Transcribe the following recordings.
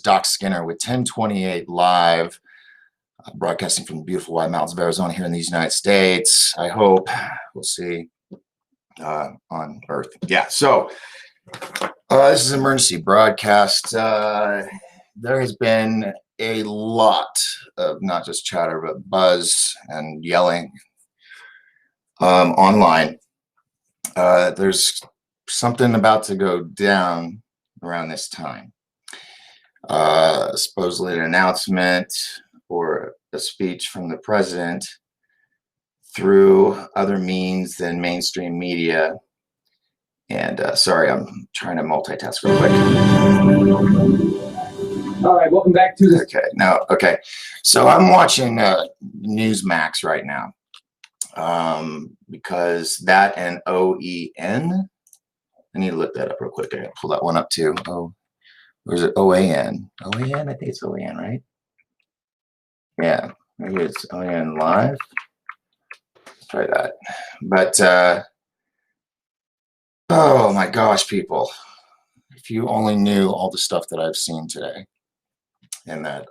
Doc Skinner with 1028 Live, broadcasting from the beautiful White Mountains of Arizona here in these United States. I hope. We'll see. On Earth. Yeah, so this is an emergency broadcast. There has been a lot of not just chatter, but buzz and yelling online. There's something about to go down around this time. Supposedly an announcement or a speech from the president through other means than mainstream media. And sorry, I'm trying to multitask real quick. All right, welcome back to this. Okay. So I'm watching Newsmax right now because that and OEN. I need to look that up real quick. I gotta pull that one up too. Oh, or is it OAN? OAN? I think it's OAN, right? Yeah, maybe it's OAN Live. Let's try that. But oh my gosh, people! If you only knew all the stuff that I've seen today and that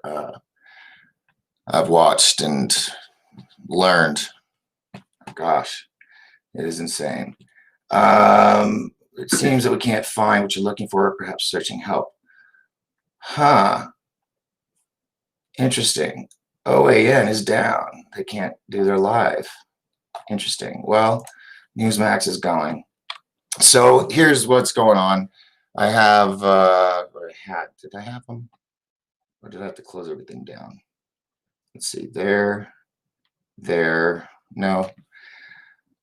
I've watched and learned, gosh, it is insane. It seems that we can't find what you're looking for, perhaps searching help. Huh. Interesting. OAN is down. They can't do their live. Interesting. Well, Newsmax is going. So here's what's going on. I have, did I have them? Or did I have to close everything down? Let's see, there, no,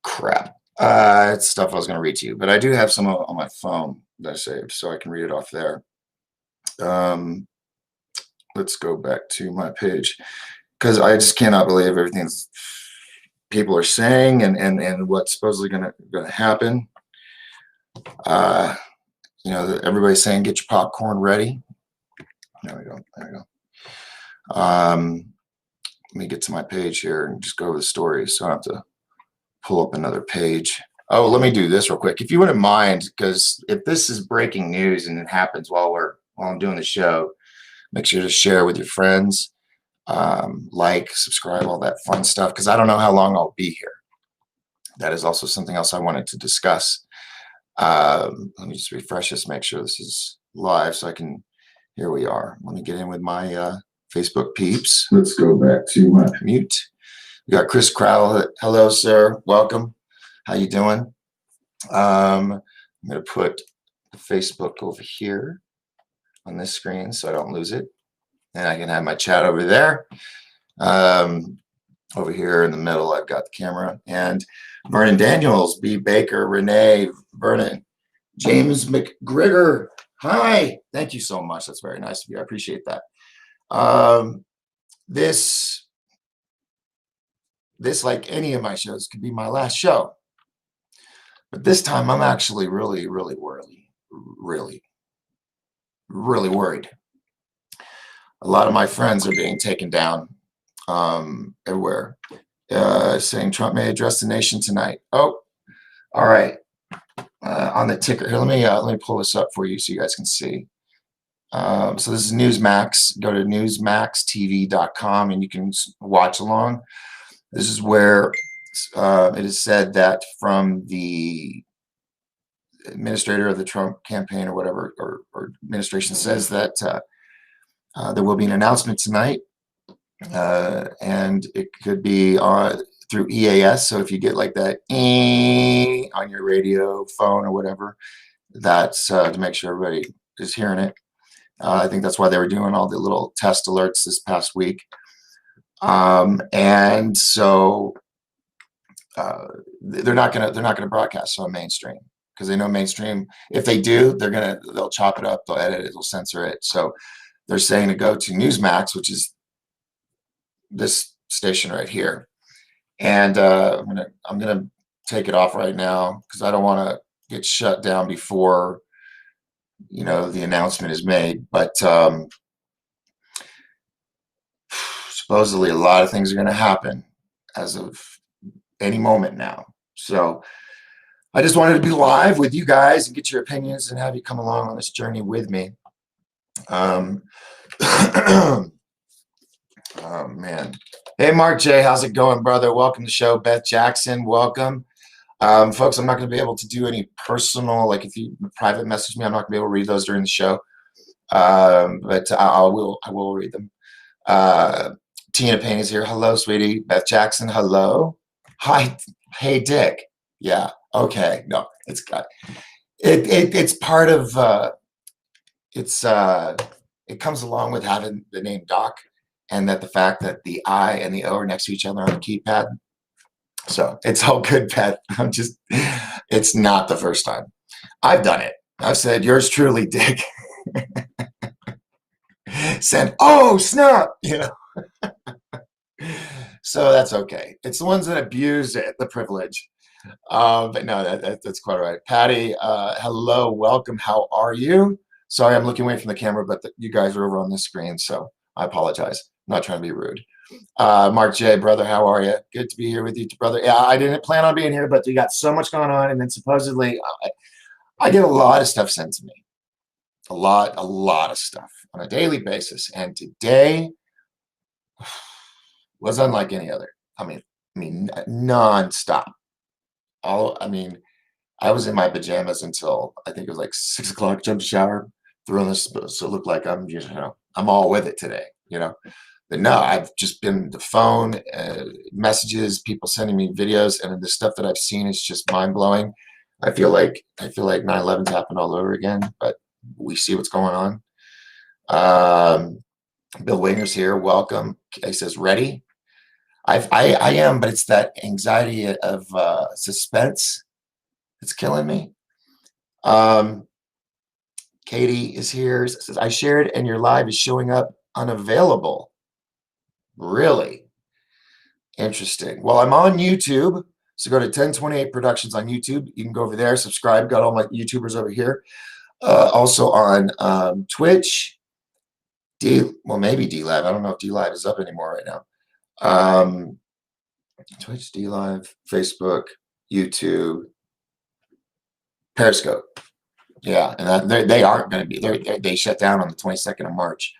crap. It's stuff I was going to read to you, but I do have some on my phone that I saved, so I can read it off there. Let's go back to my page, because I just cannot believe everything people are saying and what's supposedly going to happen. You know, everybody's saying get your popcorn ready. There we go. Let me get to my page here and just go over the stories so I don't have to pull up another page. Oh, let me do this real quick. If you wouldn't mind, because if this is breaking news and it happens while I'm doing the show, make sure to share with your friends, like, subscribe, all that fun stuff, because I don't know how long I'll be here. That is also something else I wanted to discuss. Let me just refresh this, make sure this is live so I can, here we are. Let me get in with my Facebook peeps. Let's go back to my mute. We got Chris Crowell. Hello, sir. Welcome. How you doing? I'm going to put the Facebook over here on this screen so I don't lose it. And I can have my chat over there. Over here in the middle, I've got the camera. And Vernon Daniels, B. Baker, Renee, Vernon, James McGregor. Hi. Thank you so much. That's very nice of you. I appreciate that. This, like any of my shows, could be my last show. But this time, I'm actually really worried. A lot of my friends are being taken down everywhere, saying Trump may address the nation tonight. Oh, all right. On the ticker here, let me pull this up for you so you guys can see. So this is Newsmax. Go to newsmaxtv.com and you can watch along. This is where it is said that from the administrator of the Trump campaign or whatever, or administration, says that there will be an announcement tonight, and it could be through EAS. So if you get like that on your radio, phone, or whatever, that's to make sure everybody is hearing it. I think that's why they were doing all the little test alerts this past week. And so they're not gonna broadcast on mainstream, because they know mainstream, if they do, they'll chop it up, they'll edit it, they'll censor it. So they're saying to go to Newsmax, which is this station right here. And I'm gonna take it off right now because I don't want to get shut down before, you know, the announcement is made. But supposedly a lot of things are going to happen as of any moment now. So I just wanted to be live with you guys and get your opinions and have you come along on this journey with me. Oh man. Hey Mark J, how's it going, brother? Welcome to the show. Beth Jackson, welcome. Folks, I'm not going to be able to do any personal, like if you private message me, I'm not going to be able to read those during the show. But I will read them. Tina Payne is here. Hello, sweetie. Beth Jackson, hello. Hi. Hey, Dick. Yeah. Okay. No, it's got it's part of it comes along with having the name Doc, and that the fact that the I and the O are next to each other on the keypad. So it's all good, Beth. It's not the first time. I've done it. I've said, yours truly, Dick. Said, oh, snap, So that's okay. It's the ones that abuse it, the privilege. But no, that's quite all right. Patty, hello, welcome. How are you? Sorry, I'm looking away from the camera, but you guys are over on this screen, so I apologize. I'm not trying to be rude. Mark J, brother, how are you? Good to be here with you, brother. Yeah, I didn't plan on being here, but we got so much going on, and then supposedly I get a lot of stuff sent to me. A lot of stuff on a daily basis. And today was unlike any other. I mean, nonstop. I was in my pajamas until I think it was like 6 o'clock, jumped shower, threw on this, so it looked like I'm I'm all with it today, But no, I've just been the phone, messages, people sending me videos, and the stuff that I've seen is just mind blowing. I feel like 9/11's happened all over again, but we see what's going on. Bill Winger's here. Welcome. He says, ready? I am, but it's that anxiety of suspense that's killing me. Katie is here. Says, I shared and your live is showing up unavailable. Really? Interesting. Well, I'm on YouTube. So go to 1028 Productions on YouTube. You can go over there, subscribe. Got all my YouTubers over here. Also on Twitch. Maybe DLive. I don't know if DLive is up anymore right now. Twitch, DLive, Facebook, YouTube, Periscope. Yeah, and they aren't going to be. They shut down on the 22nd of March.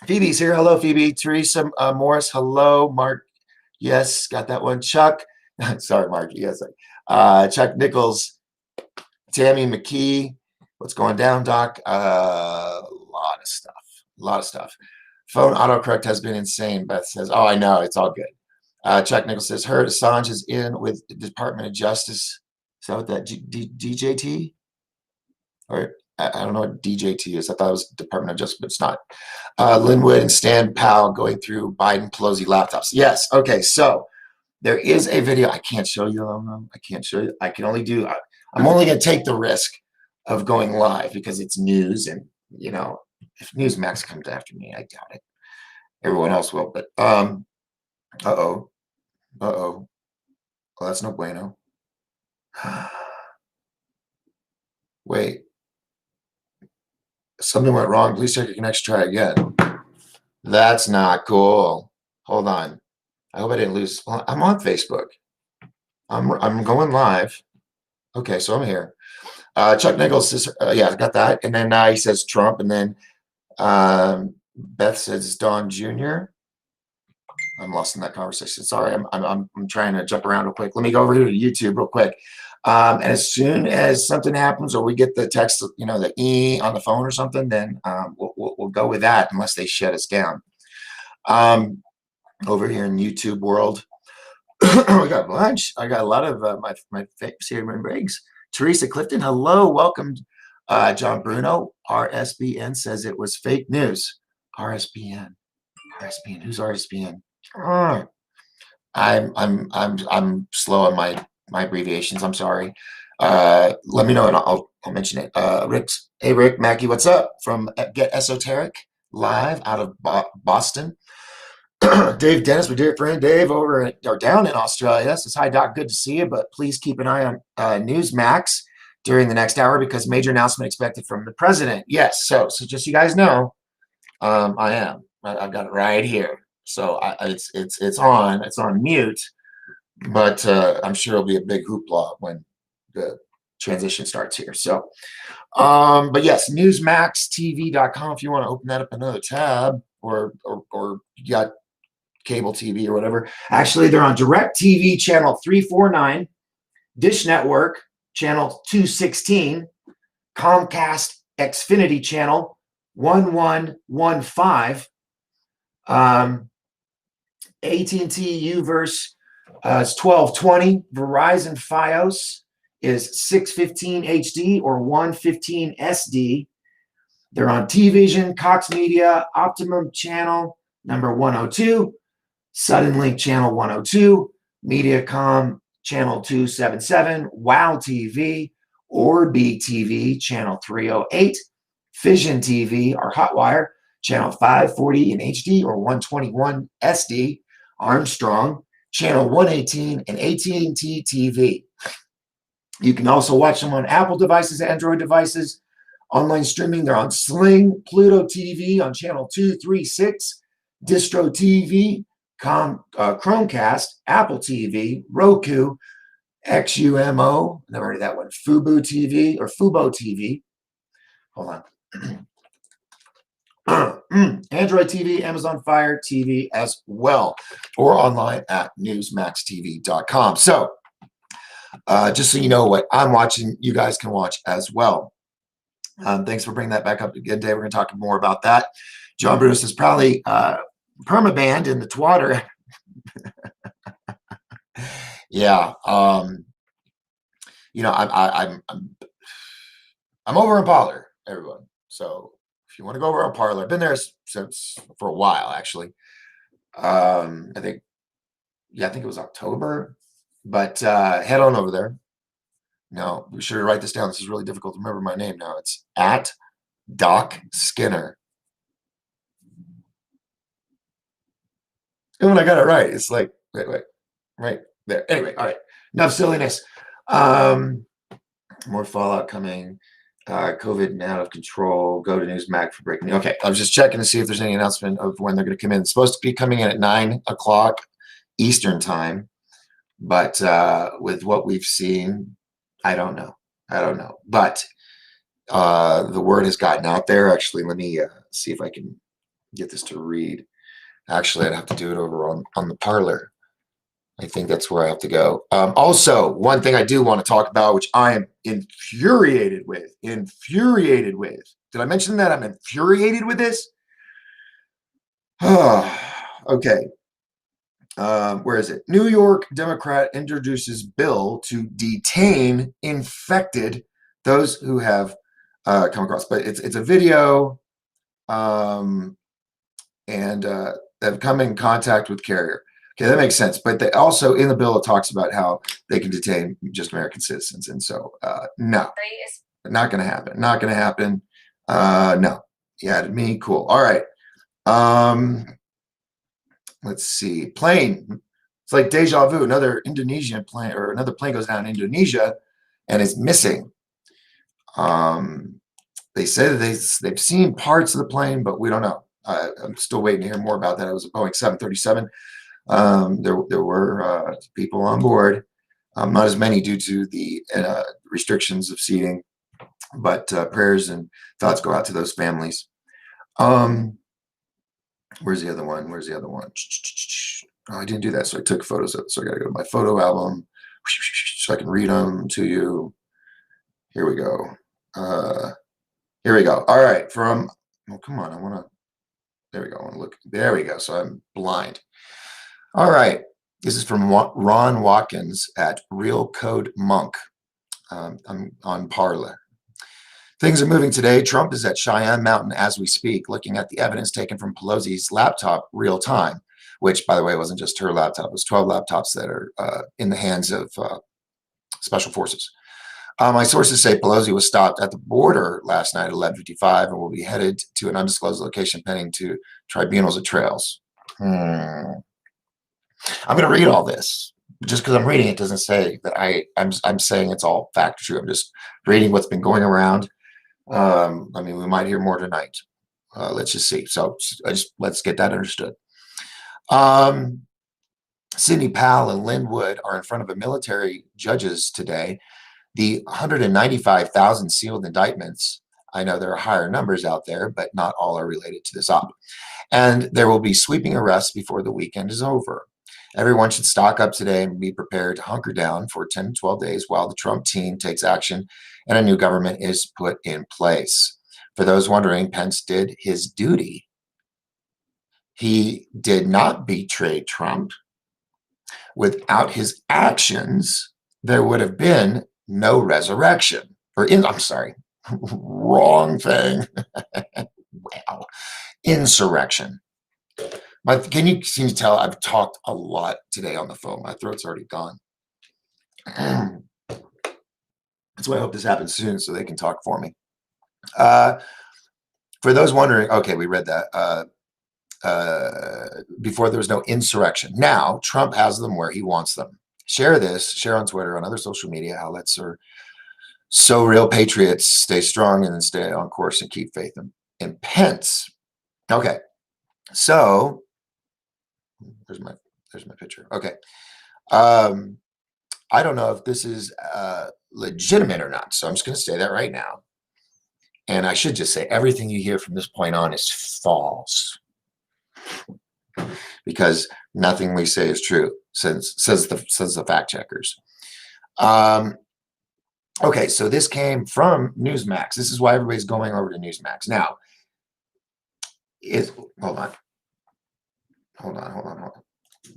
Phoebe's here. Hello, Phoebe. Teresa Morris. Hello, Mark. Yes, got that one. Chuck. Sorry, Mark. Yes. Chuck Nichols. Tammy McKee. What's going down, Doc? A lot of stuff. A lot of stuff. Phone autocorrect has been insane. Beth says, oh, I know. It's all good. Chuck Nichols says, heard Assange is in with the Department of Justice. Is that what that DJT? Or I don't know what DJT is. I thought it was Department of Justice, but it's not. Linwood and Stan Powell going through Biden Pelosi laptops. Yes. Okay. So there is a video. I can't show you. I can't show you. I can only do. I'm only going to take the risk of going live because it's news, and if Newsmax comes after me, I doubt it. Everyone else will, but well, that's no bueno. Wait, something went wrong. Please check your connection. Try again. That's not cool. Hold on. I hope I didn't lose. I'm on Facebook. I'm going live. Okay, so I'm here. Chuck Nichols says, yeah, I got that. And then he says Trump, and then Beth says Don Jr. I'm lost in that conversation. Sorry, I'm trying to jump around real quick. Let me go over here to YouTube real quick. And as soon as something happens, or we get the text, the E on the phone or something, then we'll go with that, unless they shut us down. Over here in YouTube world, we got a bunch. I got a lot of my favorites here. Briggs, Teresa Clifton, hello, welcome. John Bruno, RSBN says it was fake news. RSBN, who's RSBN? I'm slow on my abbreviations. I'm sorry. Let me know and I'll mention it. Hey Rick, Mackie, what's up from Get Esoteric live out of Boston. Dave Dennis, my dear friend Dave, down in Australia, says, hi Doc, good to see you, but please keep an eye on Newsmax during the next hour because major announcement expected from the president. Yes, so just so you guys know, I am. I've got it right here. So it's on mute, but I'm sure it'll be a big hoopla when the transition starts here. So, but yes, newsmaxtv.com if you want to open that up another tab, or you got cable TV or whatever. Actually, they're on DirecTV channel 349, Dish Network channel 216, Comcast Xfinity channel 1115, AT&T Uverse is 1220, Verizon Fios is 615 HD or 115 SD. They're on T-Vision, Cox Media, Optimum channel number 102, Suddenlink channel 102, Mediacom channel 277, Wow TV, Orbi TV channel 308, Fission TV or Hotwire channel 540 in HD or 121 SD, Armstrong channel 118, and AT&T TV. You can also watch them on Apple devices, Android devices, online streaming. They're on Sling, Pluto TV on channel 236, Distro TV, Chromecast, Apple TV, Roku, XUMO, never heard of that one, Fubo TV or Fubo TV. Hold on. Android TV, Amazon Fire TV as well, or online at newsmaxtv.com. So, just so you know what I'm watching, you guys can watch as well. Thanks for bringing that back up again, Dave. We're going to talk more about that. John Bruce is probably permabanned in the twatter. Yeah. You know, I'm over in Parlor, everyone. So if you want to go over on Parlor, I've been there since for a while, actually. I think it was October, but head on over there. Now, be sure to write this down. This is really difficult to remember my name now. It's at Doc Skinner. And when I got it right, it's like, wait, right there. Anyway, all right. Enough silliness. More fallout coming. COVID and out of control. Go to Newsmax for breaking news. Okay, I was just checking to see if there's any announcement of when they're going to come in. It's supposed to be coming in at 9 o'clock Eastern time, but with what we've seen, I don't know. But the word has gotten out there. Actually, let me see if I can get this to read. Actually, I'd have to do it over on the Parlor. I think that's where I have to go. Also, one thing I do want to talk about, which I am infuriated with. Did I mention that I'm infuriated with this? Okay. Where is it? New York Democrat introduces bill to detain infected those who have come across. But it's a video and have come in contact with carrier. Okay, that makes sense. But they also, in the bill, it talks about how they can detain just American citizens. And so, no, not going to happen. No. Yeah, to me, cool. All right. Let's see. Plane. It's like deja vu. Another Indonesian plane, or another plane goes down in Indonesia and is missing. They say that they've seen parts of the plane, but we don't know. I'm still waiting to hear more about that. It was a Boeing 737. There were people on board, not as many due to the restrictions of seating, but prayers and thoughts go out to those families. Where's the other one? Oh, I didn't do that, so I took photos of it. So I got to go to my photo album so I can read them to you. Here we go. All right, come on, there we go. I want to look. There we go. So I'm blind. All right. This is from Ron Watkins at Real Code Monk. I'm on Parler. Things are moving today. Trump is at Cheyenne Mountain as we speak, looking at the evidence taken from Pelosi's laptop real time, which, by the way, wasn't just her laptop. It was 12 laptops that are in the hands of special forces. My sources say Pelosi was stopped at the border last night at 11:55 and will be headed to an undisclosed location pending to tribunals at Trails. I'm going to read all this. Just because I'm reading it doesn't say that I'm saying it's all fact true. I'm just reading what's been going around. I mean, we might hear more tonight. Let's just see. So let's get that understood. Sidney Powell and Lynn Wood are in front of a military judges today. The 195,000 sealed indictments, I know there are higher numbers out there, but not all are related to this op. And there will be sweeping arrests before the weekend is over. Everyone should stock up today and be prepared to hunker down for 10 to 12 days while the Trump team takes action and a new government is put in place. For those wondering, Pence did his duty. He did not betray Trump. Without his actions, there would have been no resurrection. I'm sorry, wrong thing. Wow. Insurrection. Can you tell I've talked a lot today on the phone? My throat's already gone. That's why I hope this happens soon so they can talk for me. For those wondering, okay, we read that. Before there was no insurrection. Now Trump has them where he wants them. Share this, share on Twitter, on other social media outlets, or so real patriots stay strong and stay on course and keep faith in Pence. Okay, so there's my picture. Okay, I don't know if this is legitimate or not, so I'm just going to say that right now. And I should just say everything you hear from this point on is false, because nothing we say is true, says the fact checkers. Okay, so this came from Newsmax. This is why everybody's going over to Newsmax now. Hold on.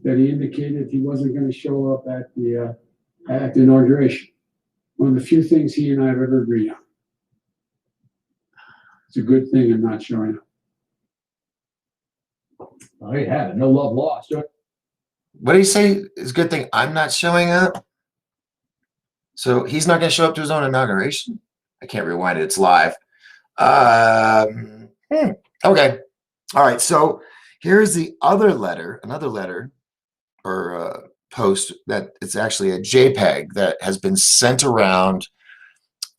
That he indicated he wasn't going to show up at the inauguration. One of the few things he and I have ever agreed on. It's a good thing I'm not showing up. Oh, you have it. No love lost. What did he say? It's a good thing I'm not showing up. So he's not going to show up to his own inauguration. I can't rewind it. It's live. Okay. All right. So here's the other letter, another letter or post that it's actually a JPEG that has been sent around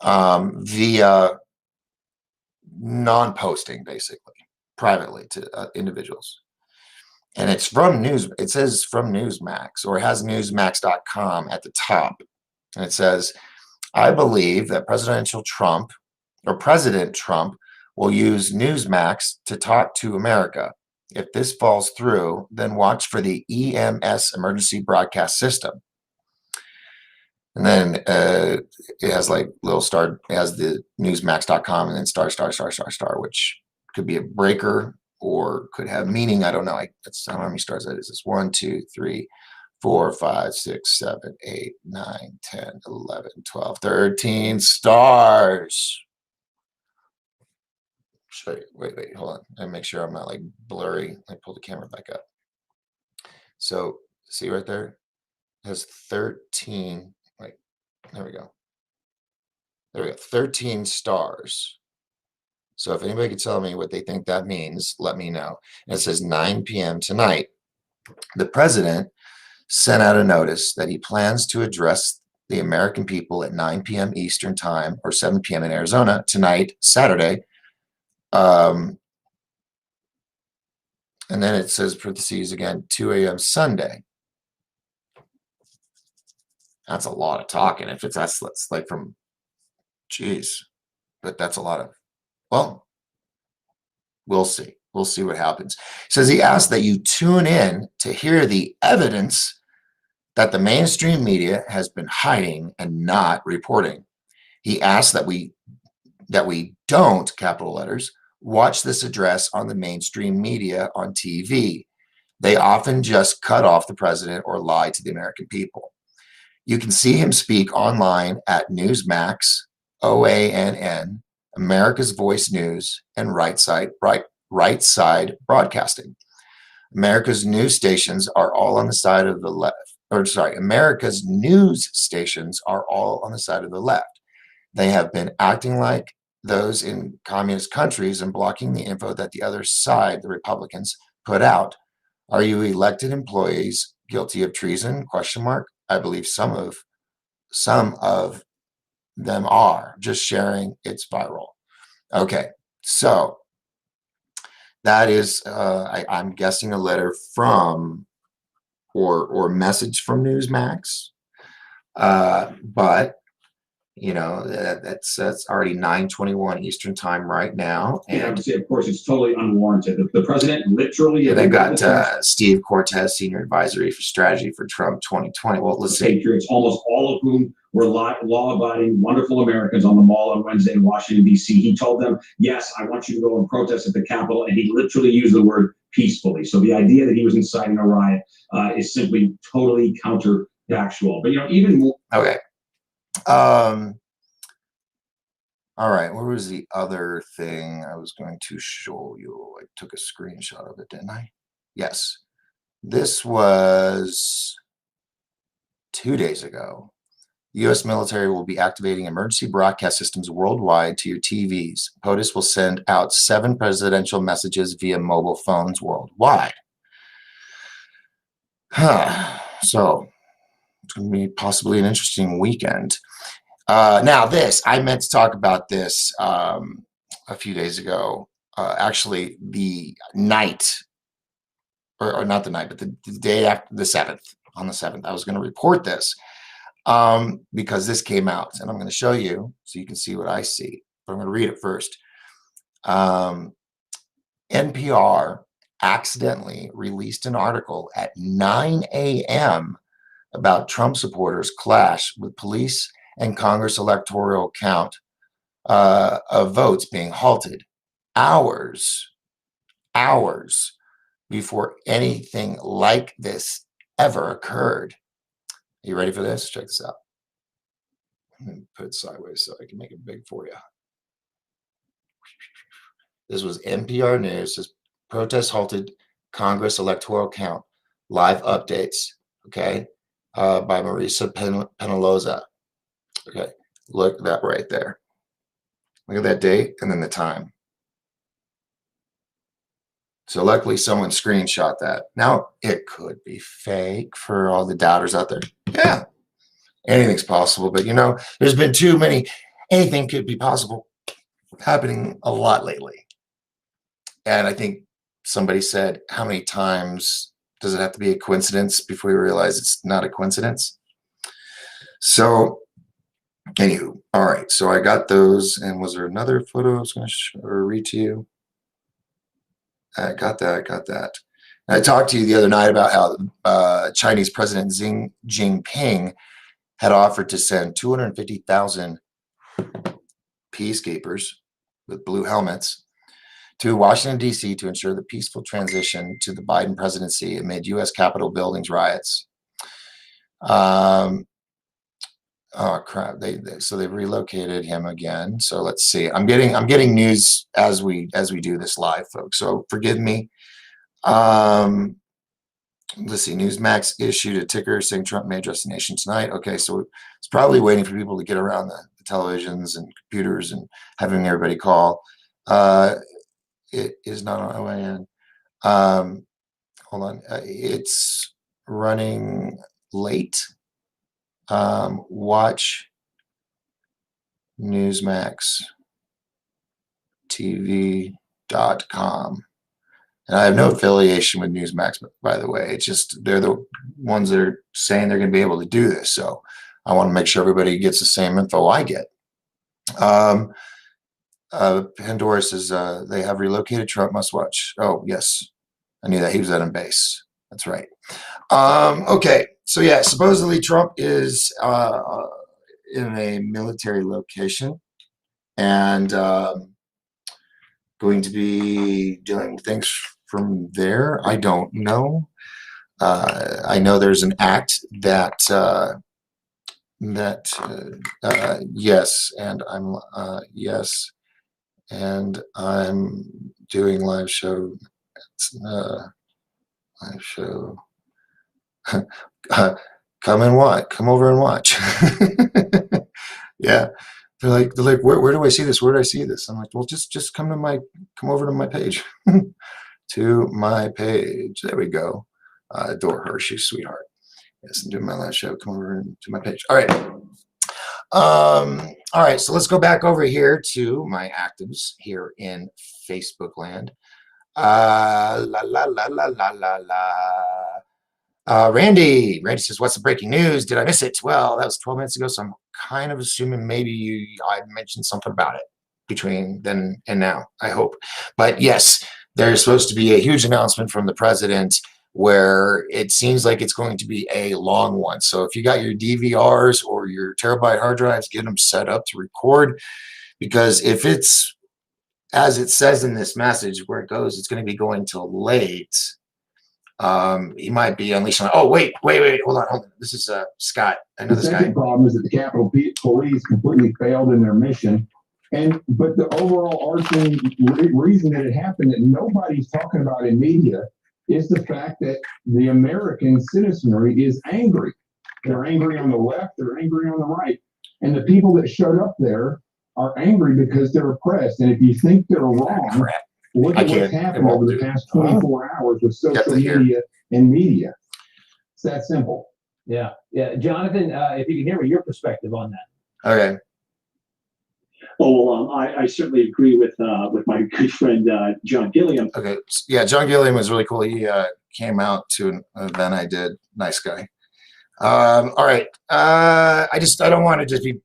via non-posting, basically, privately to individuals. And it's from it says from Newsmax, or it has newsmax.com at the top. And it says, I believe that President Trump will use Newsmax to talk to America. If this falls through, then watch for the EMS emergency broadcast system. And then it has like little star, it has the newsmax.com and then star, which could be a breaker or could have meaning. I don't know. I don't know how many stars that is. It's 1, 2, 3, 4, 5, 6, 7, 8, 9, 10, 11, 12, 13 stars. Show you. Wait, hold on. I make sure I'm not like blurry. I pull the camera back up. So see right there? It has 13. Wait, there we go. There we go. 13 stars. So if anybody could tell me what they think that means, let me know. And it says 9 p.m. tonight. The president sent out a notice that he plans to address the American people at 9 p.m. Eastern time, or 7 p.m. in Arizona tonight, Saturday. And then it says, parentheses again, 2 a.m. Sunday. That's a lot of talking. If that's like from, geez, but that's a lot of, well, we'll see. We'll see what happens. It says he asked that you tune in to hear the evidence that the mainstream media has been hiding and not reporting. He asked that we don't, capital letters, watch this address on the mainstream media on TV. They often just cut off the president or lie to the American people. You can see him speak online at Newsmax, OANN, America's Voice News, and Right Side Broadcasting. America's news stations are all on the side of the left. America's news stations are all on the side of the left. They have been acting like those in communist countries and blocking the info that the other side, the Republicans, put out. Are you elected employees guilty of treason? ? I believe some of them are. Just sharing, it's viral. Okay, so that is, I'm guessing, a letter from or message from Newsmax. But You know, that's already 9:21 Eastern time right now. Yeah, And of course, it's totally unwarranted. The president literally. they've got Steve Cortez, Senior Advisory for Strategy for Trump 2020. Well, let's see. Patriots, almost all of whom were law-abiding, wonderful Americans on the Mall on Wednesday in Washington, D.C. He told them, yes, I want you to go and protest at the Capitol, and he literally used the word peacefully. So the idea that he was inciting a riot is simply totally counterfactual. But, you know, even more. Okay. All right, what was the other thing I was going to show you? I took a screenshot of it, didn't I? Yes. This was 2 days ago. The U.S. military will be activating emergency broadcast systems worldwide to your TVs. POTUS will send out 7 presidential messages via mobile phones worldwide. So it's going to be possibly an interesting weekend. Now this, I meant to talk about this a few days ago. Actually, the night, or not the night, but the day after the 7th, on the 7th, I was going to report this because this came out, and I'm going to show you so you can see what I see. But I'm going to read it first. NPR accidentally released an article at 9 a.m. about Trump supporters' clash with police and Congress electoral count of votes being halted hours before anything like this ever occurred. Are you ready for this? Check this out. I'm going to put it sideways so I can make it big for you. This was NPR News. Says protests halted, Congress electoral count, live updates. Okay, by Marisa Penaloza. Okay, look at that right there. Look at that date and then the time. So luckily someone screenshot that. Now, it could be fake for all the doubters out there. Yeah, anything's possible. But, you know, there's been too many. Anything could be possible happening a lot lately. And I think somebody said, how many times does it have to be a coincidence before you realize it's not a coincidence? So, anywho, all right. So I got those. And was there another photo I was going to read to you? I got that. And I talked to you the other night about how Chinese President Xi Jinping had offered to send 250,000 peacekeepers with blue helmets to Washington, D.C. to ensure the peaceful transition to the Biden presidency amid U.S. Capitol buildings riots. Oh crap! So they've relocated him again. So let's see. I'm getting news as we do this live, folks. So forgive me. Let's see. Newsmax issued a ticker saying Trump may address the nation tonight. Okay, so it's probably waiting for people to get around the televisions and computers and having everybody call. It is not on OAN. Hold on. It's running late. Watch newsmaxtv.com. And I have no affiliation with Newsmax, by the way. It's just they're the ones that are saying they're going to be able to do this. So I want to make sure everybody gets the same info I get. Pandora says they have relocated Trump must watch. Oh, yes. I knew that. He was at a base. That's right. Okay. So, yeah, supposedly Trump is in a military location and going to be doing things from there. I don't know. I know there's an act that yes, and I'm yes, and I'm doing live show. Live show. Come and watch. Come over and watch. Yeah, they're like, where do I see this? Where do I see this? I'm like, well, just come over to my page. To my page. There we go. Adore her. She's a sweetheart. Yes, I'm doing my live show. Come over to my page. All right. All right. So let's go back over here to my actives here in Facebook land. Randy says, what's the breaking news? Did I miss it? Well, that was 12 minutes ago, so I'm kind of assuming maybe I mentioned something about it between then and now, I hope. But yes, there's supposed to be a huge announcement from the president where it seems like it's going to be a long one. So if you got your DVRs or your terabyte hard drives, get them set up to record, because if it's as it says in this message where it goes, it's going to be going till late. He might be unleashing. Oh, wait, hold on. This is Scott. I know The this guy. second problem is that the Capitol Police completely failed in their mission. But the overall arching reason that it happened that nobody's talking about in media is the fact that the American citizenry is angry. They're angry on the left, they're angry on the right. And the people that showed up there are angry because they're oppressed. And if you think they're wrong, look at what's happened over the past 24 hours with social media and media. It's that simple. Yeah. Jonathan, if you can hear me, your perspective on that. Okay. Oh, well, I certainly agree with my good friend John Gilliam. Okay. Yeah, John Gilliam was really cool. He came out to an event I did. Nice guy. All right. I don't want to just be,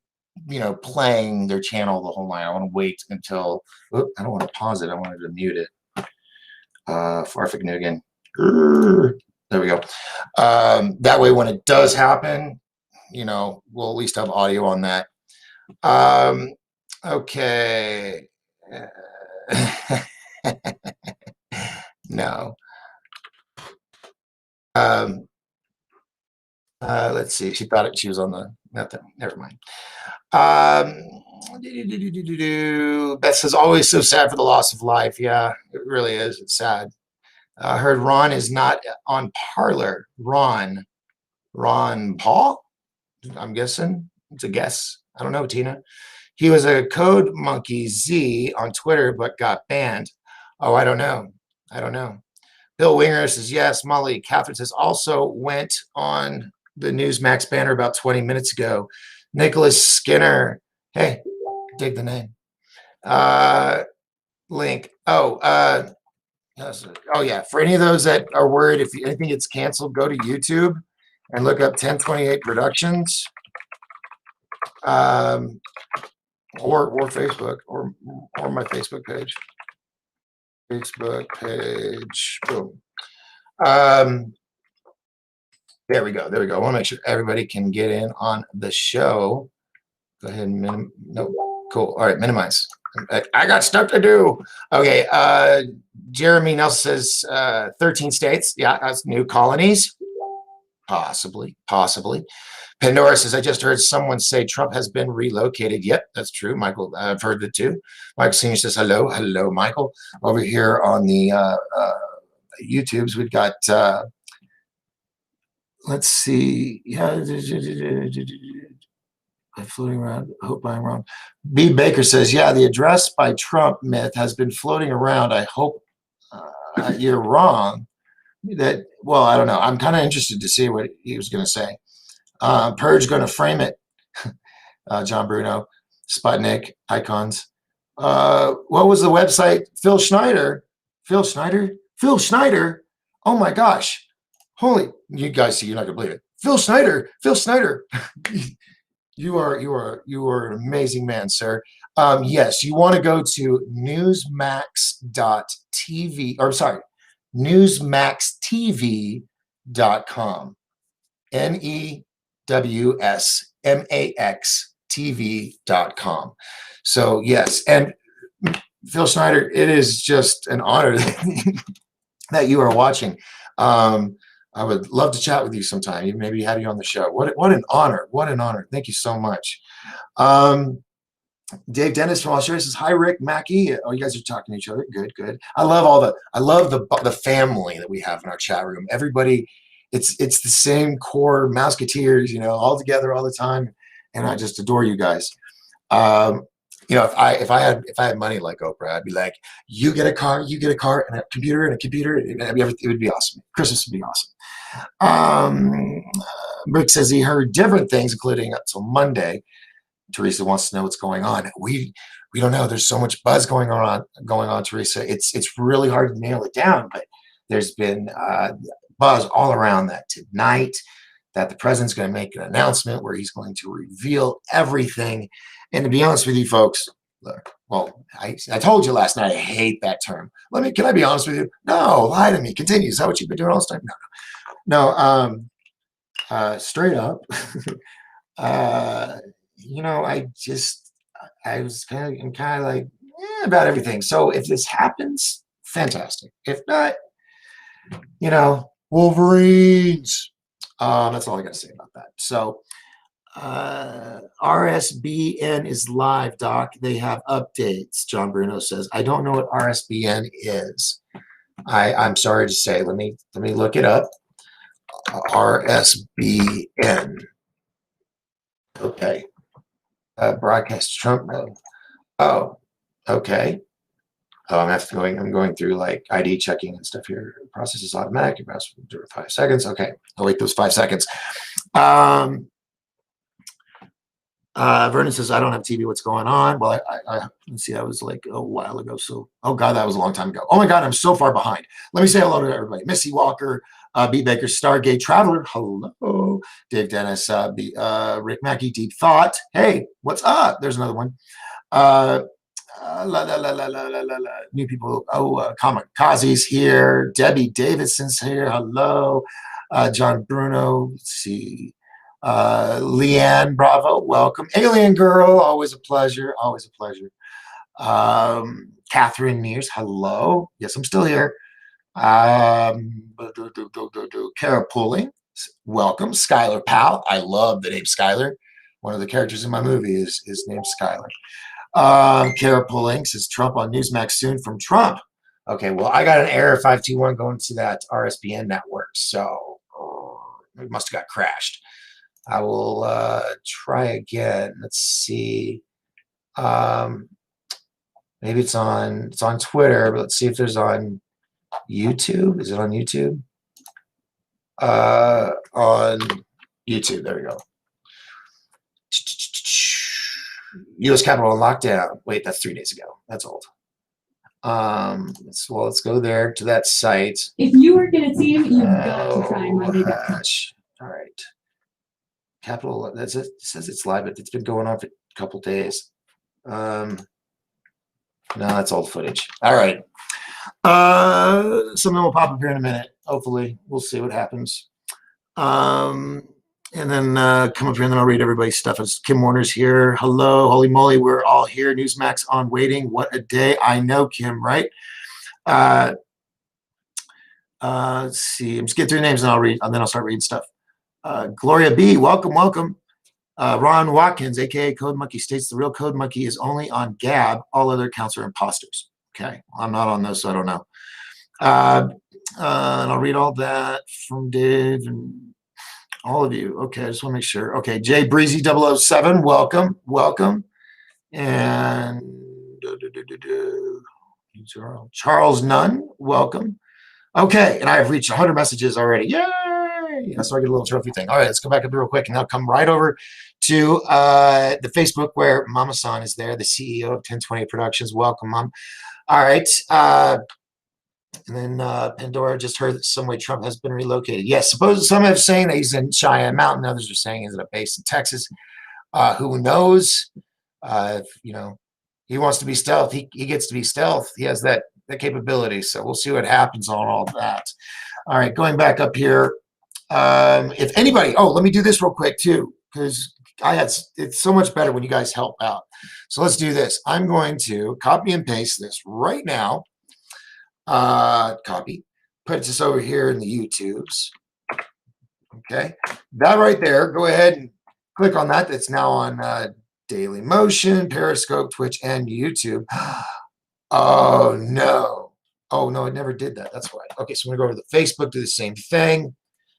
playing their channel the whole night. I want to wait until. I don't want to pause it. I wanted to mute it. Farfik Nugan. There we go. That way, when it does happen, we'll at least have audio on that. Okay. No. Let's see. She thought she was on the nothing. Never mind. Beth says, always so sad for the loss of life. Yeah, it really is. It's sad. I heard Ron is not on Parler. Ron Paul? I'm guessing. It's a guess. I don't know, Tina. He was a Code Monkey Z on Twitter, but got banned. Oh, I don't know. Bill Winger says, yes. Molly Catherine says, also went on the Newsmax banner about 20 minutes ago. Nicholas Skinner. Hey, dig the name. Link. Oh, yeah. For any of those that are worried if anything gets canceled, go to YouTube and look up 1028 Productions. Or Facebook or my Facebook page. Boom. There we go. I want to make sure everybody can get in on the show. Go ahead and cool. All right, minimize. I got stuff to do. Okay. Jeremy Nelson says 13 states. Yeah, that's new colonies. Possibly. Pandora says, I just heard someone say Trump has been relocated. Yep, that's true. Michael, I've heard it too. Michael Senior says, hello, Michael. Over here on the YouTubes, we've got, let's see. Yeah, floating around. I hope I'm wrong. B. Baker says, yeah, the address by Trump myth has been floating around. I hope you're wrong. Well, I don't know. I'm kind of interested to see what he was going to say. Purge going to frame it. John Bruno, Sputnik, Icons. What was the website? Phil Schneider. Oh my gosh. Holy, you guys see, you're not gonna believe it. Phil Schneider. You are an amazing man, sir. Yes, you want to go to newsmax.tv, or sorry, newsmaxtv.com. NEWSMAXTV.com. So yes, and Phil Schneider, it is just an honor that you are watching. I would love to chat with you sometime, even maybe have you on the show. What an honor. Thank you so much. Dave Dennis from Australia says, hi, Rick, Mackie. Oh, you guys are talking to each other. Good. I love the family that we have in our chat room. Everybody, it's the same core Mouseketeers, all together all the time. And I just adore you guys. If I had money like Oprah, I'd be like, you get a car, and a computer. It would be awesome. Christmas would be awesome. Rick says he heard different things, including up till Monday. Teresa wants to know what's going on. We don't know. There's so much buzz going on, Teresa. It's really hard to nail it down, but there's been buzz all around that tonight that the president's going to make an announcement where he's going to reveal everything. And to be honest with you folks, look, well, I told you last night, I hate that term. Can I be honest with you? No, lie to me. Continue. Is that what you've been doing all this time? No. Straight up. You know, I was kind of like about everything. So if this happens, fantastic. If not, you know, Wolverines. That's all I got to say about that. So RSBN is live, Doc. They have updates. John Bruno says, I don't know what RSBN is. I'm sorry to say. Let me look it up. RSBN. Okay. Broadcast Trump mode. Oh, okay. Oh, I'm going through like ID checking and stuff here. The process is automatic. You pass for 5 seconds. Okay. I'll wait those 5 seconds. Vernon says, I don't have TV. What's going on? Well, I let's see. That was like a while ago. So, oh God, that was a long time ago. Oh my God, I'm so far behind. Let me say hello to everybody. Missy Walker, B. Baker, Stargate Traveler. Hello. Dave Dennis, Rick Mackey, Deep Thought. Hey, what's up? There's another one. New people. Oh, Kamikaze's here. Debbie Davidson's here. Hello. John Bruno. Let's see. Leanne Bravo, welcome. Alien Girl, always a pleasure. Always a pleasure. Catherine Mears, hello. Yes, I'm still here. Kara Pulling, welcome. Skylar Powell, I love the name Skylar. One of the characters in my movie is named Skylar. Kara Pulling says Trump on Newsmax soon from Trump. Okay, well, I got an error 521 going to that RSBN network, so it must have got crashed. I will try again. Let's see. Maybe it's on Twitter, but let's see if there's on YouTube. Is it on YouTube? On YouTube. There we go. U.S. Capitol on lockdown. Wait, that's 3 days ago. That's old. Let's go there to that site. If you work in a team, you've got to try Monday. All right. Capitol, that's it. It says it's live, but it's been going on for a couple days. No, that's old footage. All right. Something will pop up here in a minute. Hopefully, we'll see what happens. And then come up here, and then I'll read everybody's stuff. As Kim Warner's here. Hello, holy moly, we're all here. Newsmax on waiting. What a day! I know, Kim. Right? Let's see. I'm just getting through names, and then I'll start reading stuff. Gloria B, welcome. Ron Watkins, aka Code Monkey, states the real Code Monkey is only on Gab. All other accounts are imposters. Okay, I'm not on those, so I don't know. And I'll read all that from Dave and all of you. Okay, I just want to make sure. Okay, Jay Breezy 007, welcome. And Charles Nunn, welcome. Okay, and I have reached 100 messages already. Yay! So I get a little trophy thing. All right, let's go back up real quick, and I'll come right over to the Facebook where Mama San is there, the CEO of 1020 Productions. Welcome, Mom. All right. And then Pandora just heard that some way Trump has been relocated. Yes, suppose some have saying that he's in Cheyenne Mountain. Others are saying he's at a base in Texas. Who knows? If, he wants to be stealth. He gets to be stealth. He has that capability. So we'll see what happens on all that. All right, going back up here. If anybody, let me do this real quick too, because it's so much better when you guys help out. So let's do this. I'm going to copy and paste this right now. Copy, put this over here in the YouTubes. Okay, that right there. Go ahead and click on that. That's now on Daily Motion, Periscope, Twitch, and YouTube. Oh no, it never did that. That's why. Okay, so I'm gonna go over to the Facebook, do the same thing.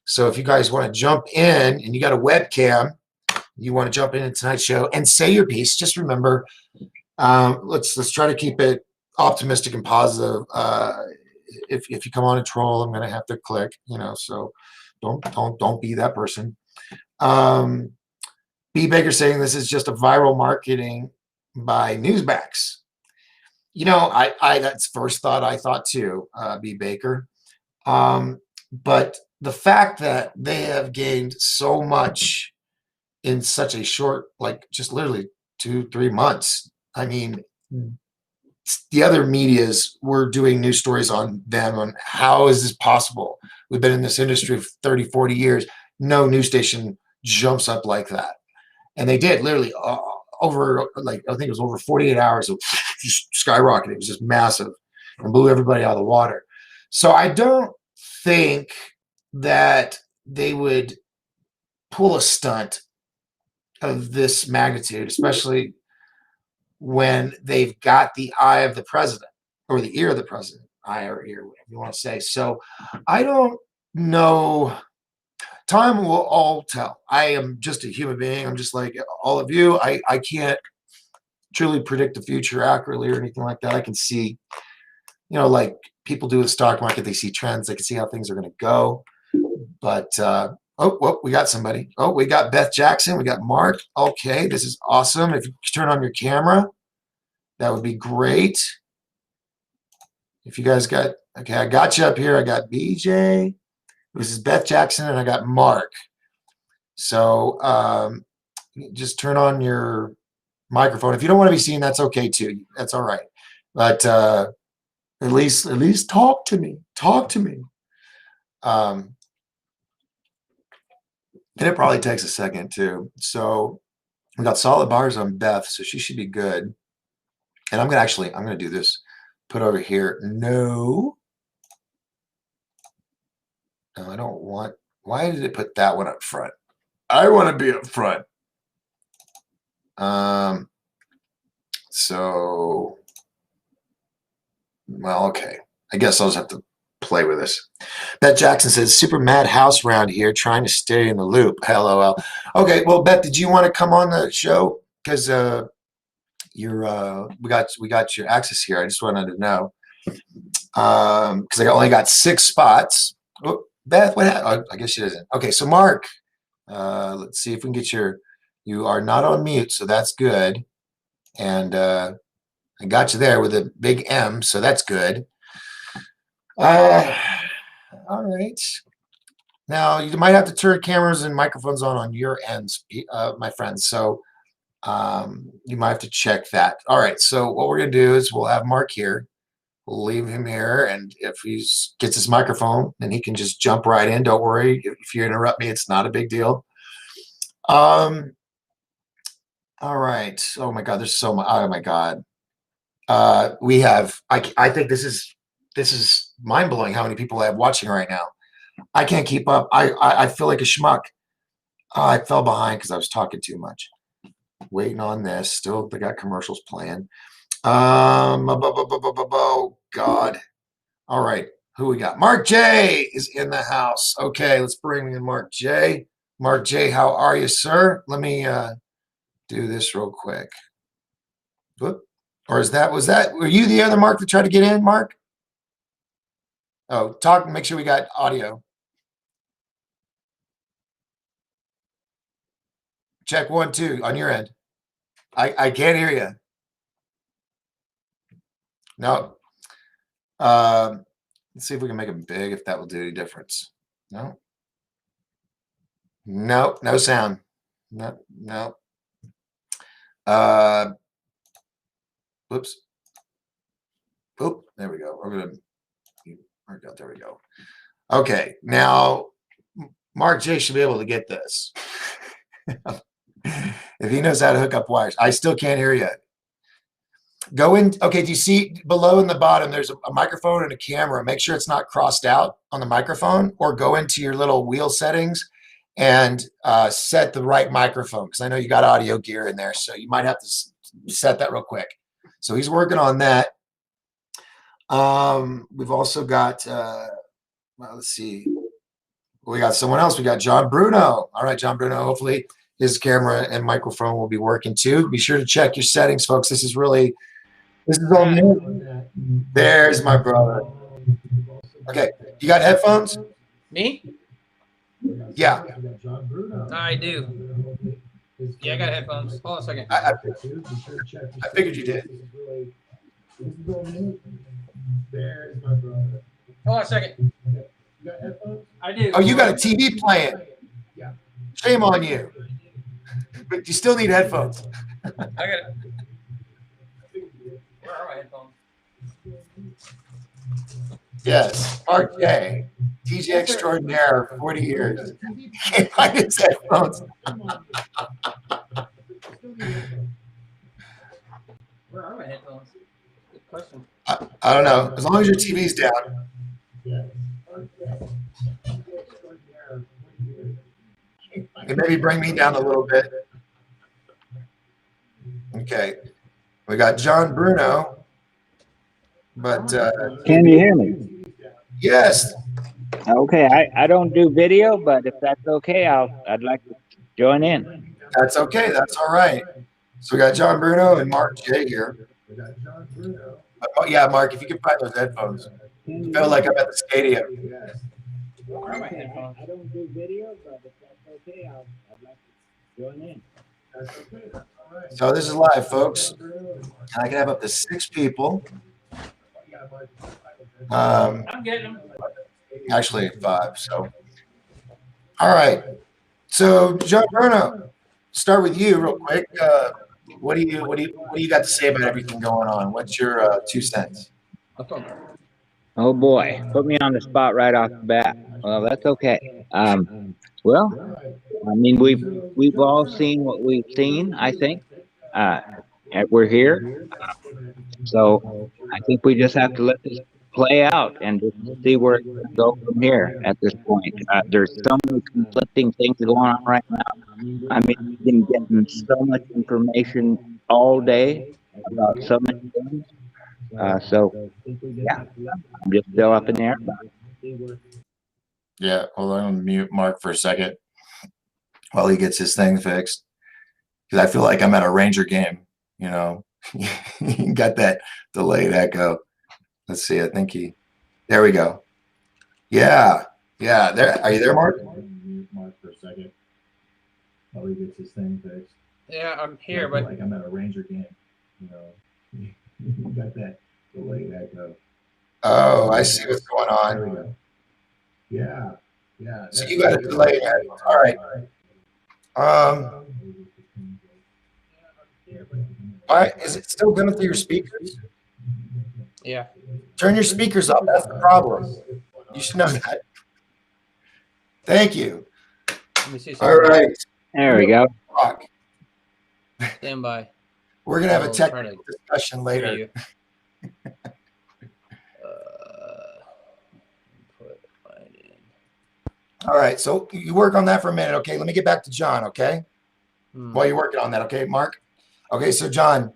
So if you guys want to jump in and you got a webcam, you want to jump in tonight's show and say your piece, just remember, let's try to keep it optimistic and positive. If you come on a troll, I'm gonna have to click, so don't be that person. B Baker saying this is just a viral marketing by Newsmax. That's first thought I thought too, B Baker. But the fact that they have gained so much in such a short, like just literally 2-3 months. I mean, the other medias were doing news stories on them on how is this possible? We've been in this industry for 30, 40 years. No news station jumps up like that. And they did literally over, like, I think it was over 48 hours of just skyrocketing. It was just massive and blew everybody out of the water. So I don't think that they would pull a stunt of this magnitude, especially when they've got the eye of the president or the ear of the president, eye or ear, whatever you want to say. So I don't know. Time will all tell. I am just a human being. I'm just like all of you. I can't truly predict the future accurately or anything like that. I can see, like people do with stock market, they see trends, they can see how things are going to go. But well, we got somebody. Oh, we got Beth Jackson. We got Mark. Okay, this is awesome. If you turn on your camera, that would be great. If you guys got, okay, I got you up here. I got BJ. This is Beth Jackson, and I got Mark. So just turn on your microphone. If you don't want to be seen, that's okay too. That's all right. But at least talk to me. Talk to me. And it probably takes a second too. So we got solid bars on Beth, so she should be good. And I'm gonna do this. Put over here. No, I don't want. Why did it put that one up front? I want to be up front. So, well, okay. I guess I'll just have to play with this. Beth Jackson says, super mad house round here, trying to stay in the loop. LOL. Okay, well, Beth, did you want to come on the show? Because we got your access here. I just wanted to know. Because I only got 6 spots. Oh, Beth, what happened? Oh, I guess she doesn't. Okay, so Mark, let's see if we can get you are not on mute, so that's good. And I got you there with a big M, so that's good. All right. Now, you might have to turn cameras and microphones on your ends, my friends. So you might have to check that. All right. So what we're going to do is we'll have Mark here. We'll leave him here. And if he gets his microphone, then he can just jump right in. Don't worry. If you interrupt me, it's not a big deal. All right. Oh, my God. There's so much. Oh, my God. We have, I think this is mind-blowing how many people I have watching right now. I can't keep up. I feel like a schmuck. I fell behind because I was talking too much. Waiting on this. Still, they got commercials playing. Oh, God. All right. Who we got? Mark J is in the house. Okay, let's bring in Mark J. Mark J, how are you, sir? Let me do this real quick. Whoop. Or were you the other Mark that tried to get in, Mark? Oh, talk, make sure we got audio. Check 1, 2 on your end. I can't hear you. No. Let's see if we can make them big, if that will do any difference. No. No, no sound. No, no. Whoops. Oop, there we go. We're gonna work out. There we go. Okay, now Mark J should be able to get this. If he knows how to hook up wires. I still can't hear you. Go in. Okay, do you see below in the bottom, there's a microphone and a camera. Make sure it's not crossed out on the microphone, or go into your little wheel settings and set the right microphone, because I know you got audio gear in there, so you might have to set that real quick. So he's working on that. We've also got, well, let's see. We got someone else. We got John Bruno. All right, John Bruno. Hopefully his camera and microphone will be working too. Be sure to check your settings, folks. This is all new. There's my brother. Okay, you got headphones? Me? Yeah. I do. Yeah, I got headphones. Hold on a second. I figured you did. Hold on a second. I do. Oh, you got a TV playing. Shame on you. But you still need headphones. I got it. Where are my headphones? Yes, Mark J. DJ extraordinaire, 40 years. He can't find his headphones. Where are my headphones? Good question. I don't know. As long as your TV's down. And maybe bring me down a little bit. Okay. We got John Bruno. But Can you hear me? yes. Okay, I don't do video, but if that's okay, I'd like to join in. That's okay. That's all right. So we got John Bruno and Mark J here. Yeah, Mark, if you can find those headphones. I feel like I'm at the stadium. Where are my headphones? I don't do video, but if that's okay, I'd like to join in. So this is live, folks. And I can have up to 6 people. I'm getting them. Actually 5. So, all right. So, John Bruno, start with you real quick. What do you got to say about everything going on? What's your 2 cents? Oh boy, put me on the spot right off the bat. Well, that's okay. Well, I mean, we've all seen what we've seen, I think. And we're here. So I think we just have to let this play out and just see where it's going to go from here at this point. There's so many conflicting things going on right now. I mean, we've been getting so much information all day about so many things. So, yeah, I'm just still up in the air. Yeah, hold on, I'm gonna mute Mark for a second while he gets his thing fixed. Because I feel like I'm at a Ranger game, you know. You got that delayed echo. Let's see, I think there we go. Yeah, there. Are you there, Mark? Mute Mark for a second while he gets his thing fixed. Yeah, I'm here, but Like I'm at a Ranger game, you know. You got that delayed echo. Oh, I see what's going There we on. go. Yeah. So you got a delay. All right. Why is it still coming through your speakers? yeah. Turn your speakers up. That's the problem. You should know that. Thank you. Let me see something. All right. There we go. Rock. Stand by. We're gonna have a I'll try technical to discussion hear later. you. Put mine in. All right. So you work on that for a minute, okay? Let me get back to John, okay? Hmm. While you're working on that, okay, Mark? Okay, so John,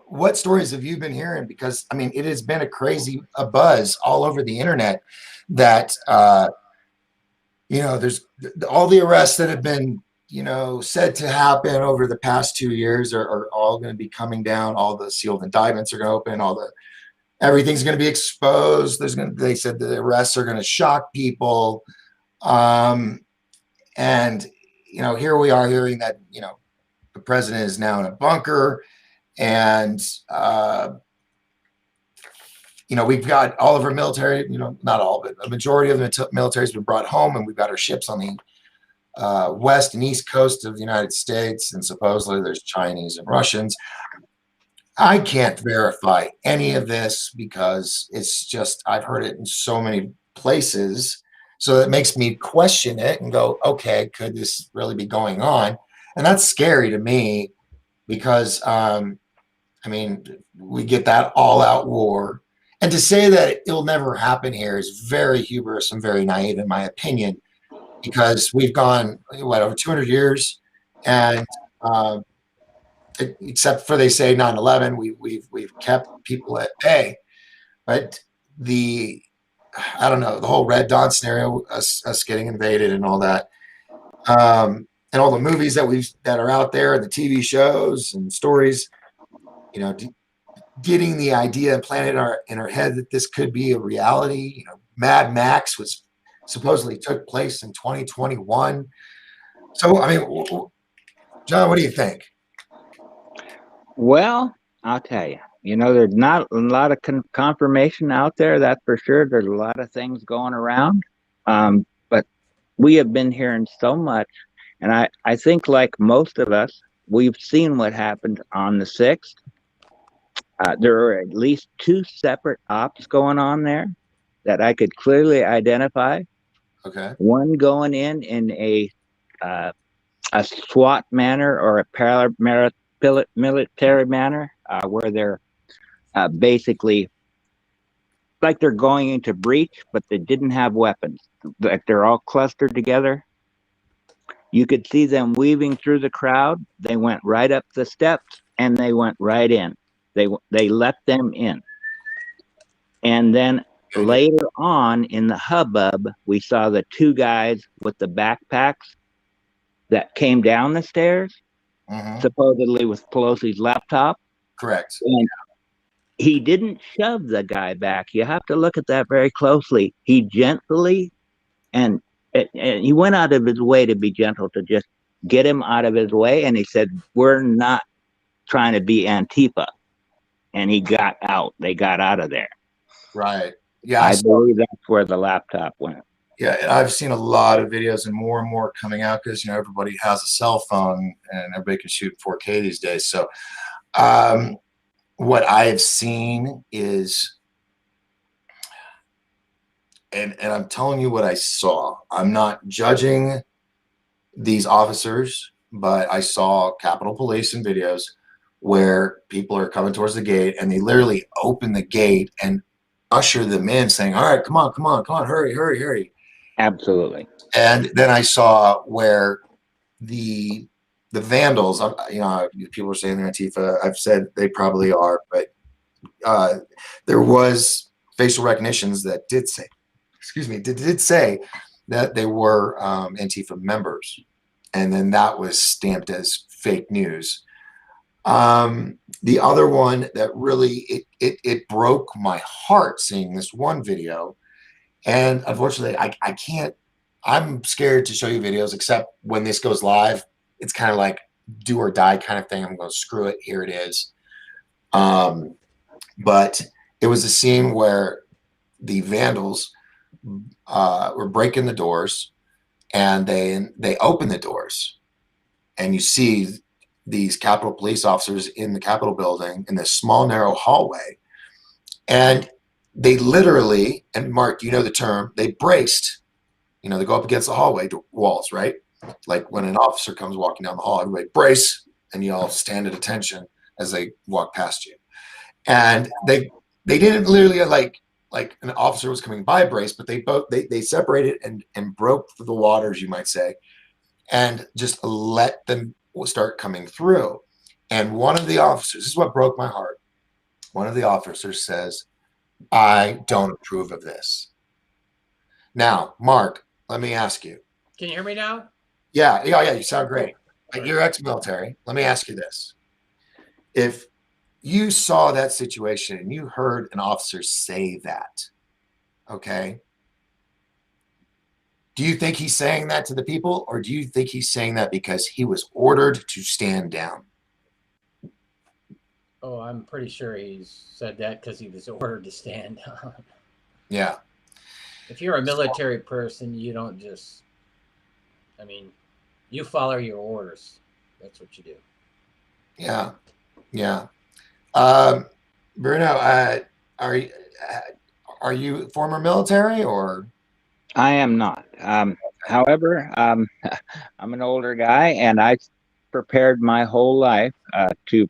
what stories have you been hearing? Because I mean, it has been a buzz all over the internet that there's all the arrests that have been said to happen over the past 2 years are all going to be coming down. All the sealed indictments are going to open. Everything's going to be exposed. They said the arrests are going to shock people, and here we are hearing that the president is now in a bunker, and we've got all of our military, not all, but a majority of the military has been brought home, and we've got our ships on the west and east coast of the United States, and supposedly there's Chinese and Russians. I can't verify any of this because it's just, I've heard it in so many places. So it makes me question it and go, okay, could this really be going on? And that's scary to me because, we get that all-out war. And to say that it'll never happen here is very hubris and very naive, in my opinion, because we've gone, over 200 years, and except for, they say, 9/11, we've kept people at bay. But I don't know, the whole Red Dawn scenario, us getting invaded and all that, and all the movies that are out there, and the TV shows and stories, getting the idea implanted in our head that this could be a reality. Mad Max supposedly took place in 2021. So, John, what do you think? Well, I'll tell you, there's not a lot of confirmation out there, that's for sure. There's a lot of things going around. But we have been hearing so much, and I think like most of us, we've seen what happened on the 6th. There are at least 2 separate ops going on there that I could clearly identify. Okay. One going in a SWAT manner or a paramilitary manner, where they're basically like they're going into breach, but they didn't have weapons. Like they're all clustered together. You could see them weaving through the crowd. They went right up the steps and they went right in. They let them in. And then later on in the hubbub, we saw the 2 guys with the backpacks that came down the stairs, supposedly with Pelosi's laptop. Correct. And he didn't shove the guy back. You have to look at that very closely. He gently and he went out of his way to be gentle to just get him out of his way. And he said, "We're not trying to be Antifa." And he got out. They got out of there. Right. Yeah. I believe that's where the laptop went. Yeah, and I've seen a lot of videos and more coming out because everybody has a cell phone and everybody can shoot 4K these days. So what I have seen is, and I'm telling you what I saw. I'm not judging these officers, but I saw Capitol Police in videos where people are coming towards the gate and they literally open the gate and usher them in saying, "All right, come on, hurry. Absolutely. And then I saw where the vandals, people are saying they're Antifa. I've said they probably are, but there was facial recognitions that did say, did say that they were Antifa members, and then that was stamped as fake news. The other one that really it broke my heart seeing this one video. And unfortunately, I can't, I'm scared to show you videos, except when this goes live, it's kind of like do or die kind of thing. I'm going to screw it. Here it is. But it was a scene where the vandals were breaking the doors and they open the doors and you see these Capitol Police officers in the Capitol building in this small, narrow hallway. And they literally, and Mark, you know the term, they braced, they go up against the hallway walls, right? Like when an officer comes walking down the hall, everybody brace and you all stand at attention as they walk past you. And they didn't literally like an officer was coming by brace, but they separated and broke the waters, you might say, and just let them start coming through. And one of the officers, this is what broke my heart. One of the officers says, "I don't approve of this." Now, Mark, let me ask you. Can you hear me now? Yeah, you sound great. You're ex-military. Let me ask you this. If you saw that situation and you heard an officer say that, okay, do you think he's saying that to the people, or do you think he's saying that because he was ordered to stand down? Oh, I'm pretty sure he said that because he was ordered to stand down. Yeah. If you're a military person, you don't just, you follow your orders. That's what you do. Yeah. Bruno, are you former military or? I am not. However, I'm an older guy, and I prepared my whole life to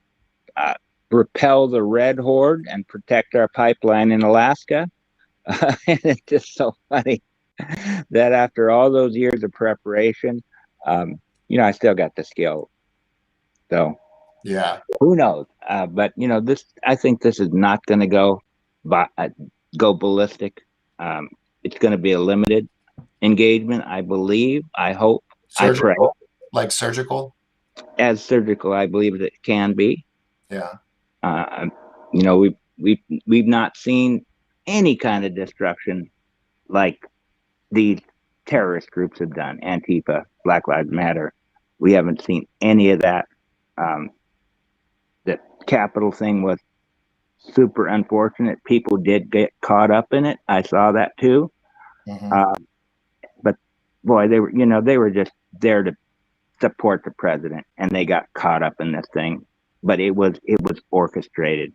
repel the Red Horde and protect our pipeline in Alaska. And it's just so funny that after all those years of preparation, I still got the skill. So yeah, who knows? But I think this is not going to go ballistic. It's going to be a limited engagement, I believe. I hope. surgical, I pray. like surgical. As surgical, I believe that it can be. Yeah. We've not seen any kind of destruction like these terrorist groups have done. Antifa, Black Lives Matter. We haven't seen any of that. The Capitol thing was super unfortunate. People did get caught up in it. I saw that too. boy, they were just there to support the president, and they got caught up in this thing. But it was orchestrated,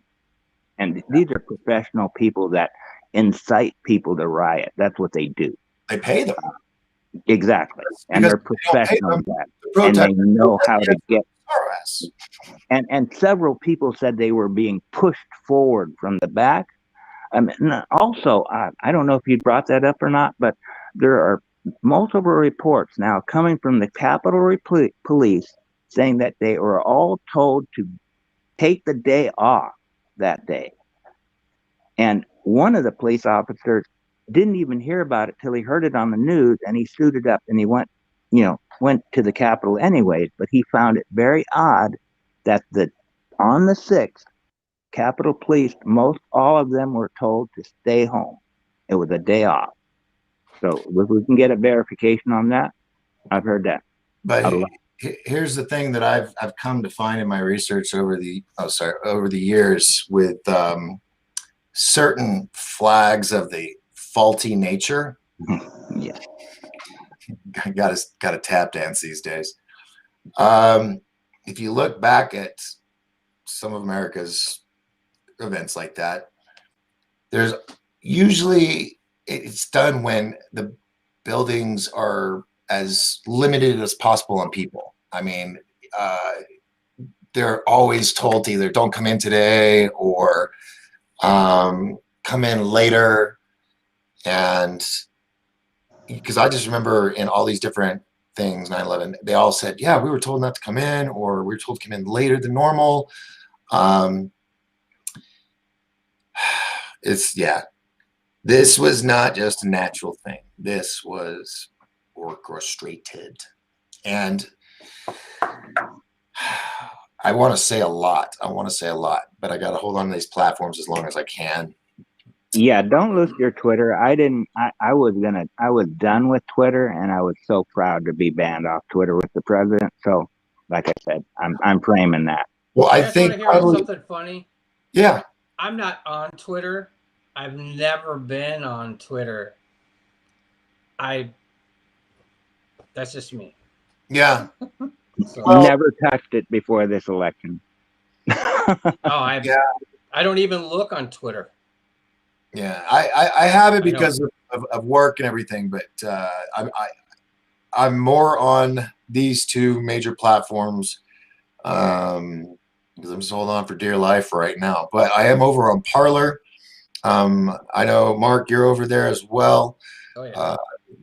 and these are professional people that incite people to riot. That's what they do. They pay them. Exactly, and Because they're they don't pay professional them at that, to and they protest know how to get. RS. And several people said they were being pushed forward from the back. And also, I don't know if you brought that up or not, but there are multiple reports now coming from the Capitol Police saying that they were all told to take the day off that day. And one of the police officers didn't even hear about it till he heard it on the news, and he suited up and he went to the Capitol anyways. But he found it very odd that on the 6th, Capitol Police, most all of them were told to stay home. It was a day off. So if we can get a verification on that, I've heard that. But here's the thing that I've come to find in my research over the years with certain flags of the faulty nature. Yeah, got to tap dance these days. If you look back at some of America's events like that, there's usually it's done when the buildings are as limited as possible on people. I mean, they're always told to either don't come in today or come in later. And because I just remember in all these different things, 9/11, they all said, yeah, we were told not to come in, or we were told to come in later than normal. This was not just a natural thing. This was orchestrated. And I want to say a lot. But I got to hold on to these platforms as long as I can. Yeah, don't lose your Twitter. I was done with Twitter, and I was so proud to be banned off Twitter with the president. So, like I said, I'm framing that. Well, I guys think want to hear something funny? Yeah. I'm not on Twitter. I've never been on Twitter. That's just me. Yeah. So, Never touched it before this election. I don't even look on Twitter. Yeah, I have it because of work and everything, but I'm more on these two major platforms because I'm just holding on for dear life right now. But I am over on Parler. I know, Mark, you're over there as well. Oh, yeah.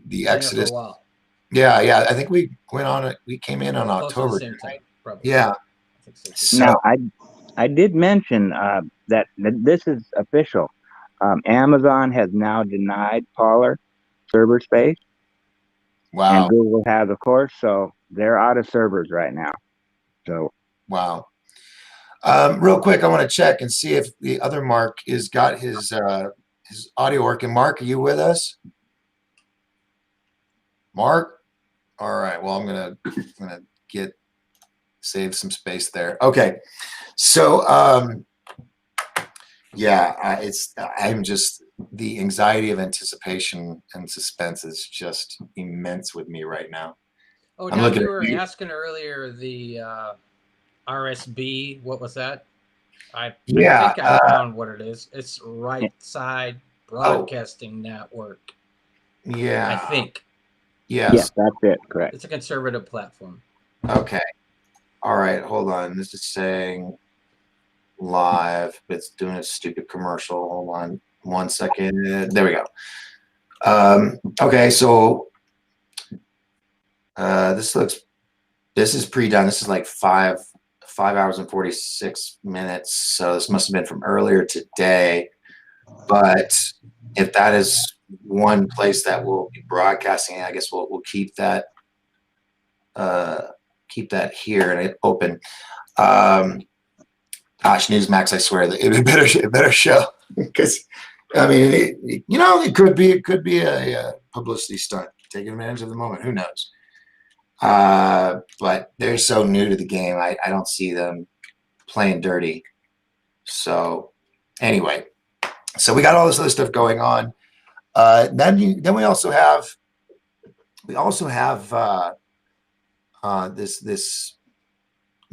The Exodus. For a while. Yeah. I think we went on it. We came in on October. Close to the same time, probably. Yeah. So now, I did mention that this is official. Amazon has now denied Parler server space. Wow. And Google has, of course, so they're out of servers right now. So wow. Real quick, I want to check and see if the other Mark has got his audio working. Mark, are you with us? Mark? All right. Well, I'm gonna save some space there. Okay. So I'm just, the anxiety of anticipation and suspense is just immense with me right now. Oh, now you were asking earlier the RSB. What was that? I think I found what it is. It's Right Side Broadcasting Network. Yeah. I think. Yes. Yes, that's it. Correct. It's a conservative platform. Okay. All right. Hold on. This is saying live. It's doing a stupid commercial. Hold on 1 second. There we go. Okay. So this is pre-done. This is like 5 hours and 46 minutes. So this must have been from earlier today. But if that is one place that we'll be broadcasting, I guess we'll keep that here and open. Gosh, Newsmax, I swear that it better show, because I mean, it could be a publicity stunt, taking advantage of the moment. Who knows? But they're so new to the game. I don't see them playing dirty. So anyway, so we got all this other stuff going on. Then we also have we also have this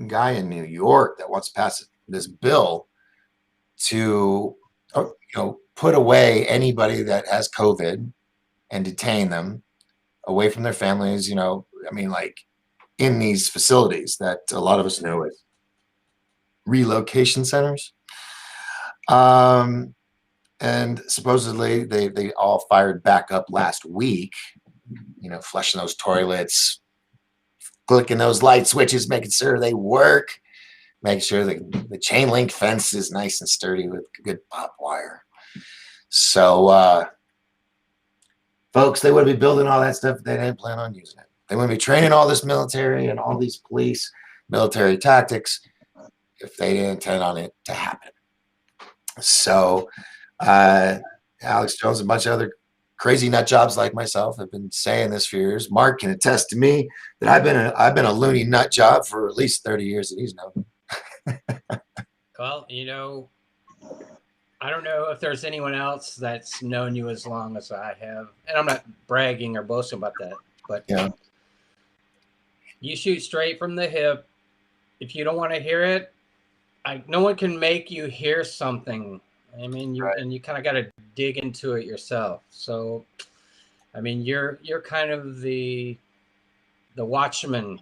guy in New York that wants to pass this bill to put away anybody that has COVID and detain them away from their families. I mean, like in these facilities that a lot of us know as relocation centers. And supposedly they all fired back up last week, flushing those toilets, clicking those light switches, making sure they work, making sure the chain link fence is nice and sturdy with good pop wire. So, folks, they would be building all that stuff. They didn't plan on using it. They wouldn't be training all this military and all these police military tactics if they didn't intend on it to happen. So, Alex Jones and a bunch of other crazy nut jobs like myself have been saying this for years. Mark can attest to me that I've been a loony nut job for at least 30 years that he's known. Well, I don't know if there's anyone else that's known you as long as I have, and I'm not bragging or boasting about that, but yeah, you shoot straight from the hip. If you don't want to hear it, no one can make you hear something. I mean, and you kind of got to dig into it yourself. So, I mean, you're kind of the watchman,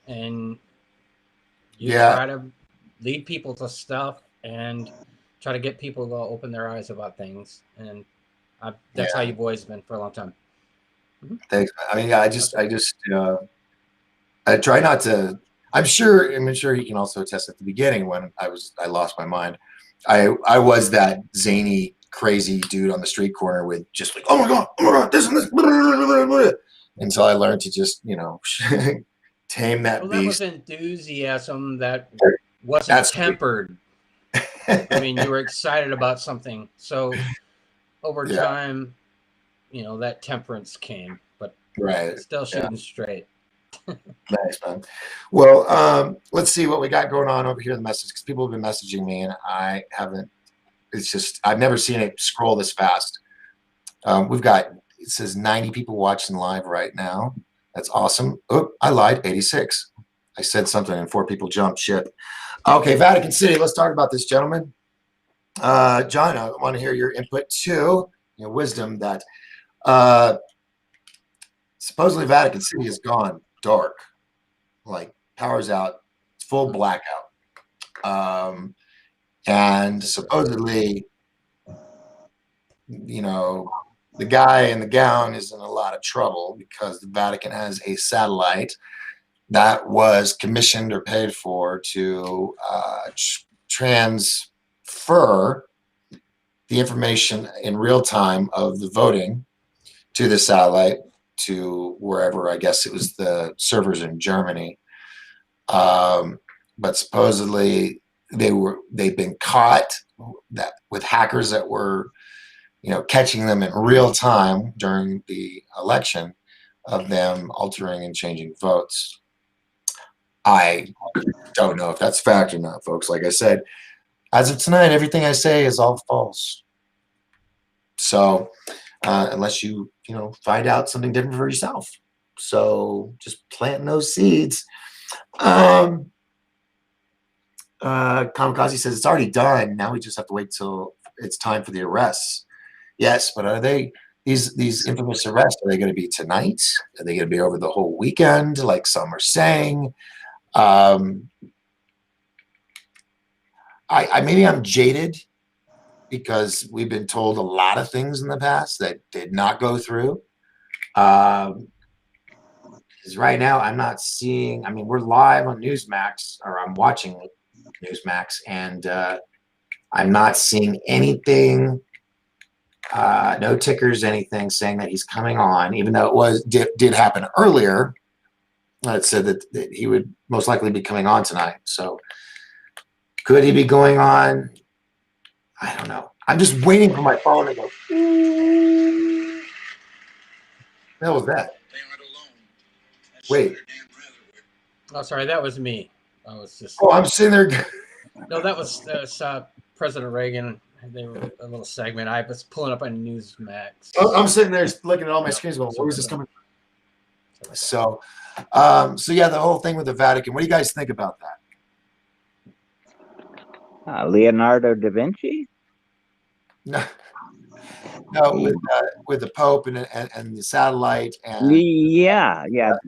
and you try to lead people to stuff and try to get people to open their eyes about things. And that's how you've always been for a long time. Thanks. I mean, I try not to. I'm sure you can also attest at the beginning when I lost my mind. I was that zany, crazy dude on the street corner with just like, oh my god, this and this, blah, blah, blah, blah, until I learned to just tame that beast. That was enthusiasm that wasn't tempered. I mean, you were excited about something, so over time, that temperance came, but still shooting straight. Nice, man. Well, let's see what we got going on over here in the message, because people have been messaging me and I haven't. It's just I've never seen it scroll this fast. It says 90 people watching live right now. That's awesome. Oh, I lied. 86. I said something and 4 people jumped ship. Okay, Vatican City. Let's talk about this, gentlemen. John, I want to hear your input too. Your wisdom that supposedly Vatican City has gone dark, like power's out, it's full blackout, and supposedly, the guy in the gown is in a lot of trouble because the Vatican has a satellite that was commissioned or paid for to transfer the information in real time of the voting to the satellite to wherever. I guess it was the servers in Germany, but supposedly they've been caught with hackers that were catching them in real time during the election of them altering and changing votes. I don't know if that's fact or not, folks. Like I said, as of tonight, everything I say is all false. So unless you find out something different for yourself. So just planting those seeds. Kamikaze says it's already done. Now we just have to wait till it's time for the arrests. Yes, but are they these infamous arrests? Are they going to be tonight? Are they going to be over the whole weekend, like some are saying? Maybe I'm jaded because we've been told a lot of things in the past that did not go through. Because right now I'm not seeing. I mean, we're live on Newsmax, or I'm watching Newsmax, and I'm not seeing anything. No tickers, anything saying that he's coming on, even though it did happen earlier. It said that he would most likely be coming on tonight. So could he be going on? I don't know. I'm just waiting for my phone to go. What the hell was that? Wait. Oh, sorry, that was me. I was just. Oh, I'm sitting there. No, that was President Reagan. They were a little segment. I was pulling up on Newsmax. I'm sitting there looking at all my screens going, where was this coming from? So, so yeah, the whole thing with the Vatican. What do you guys think about that? Leonardo da Vinci? No, no, with the Pope and the satellite and Yeah,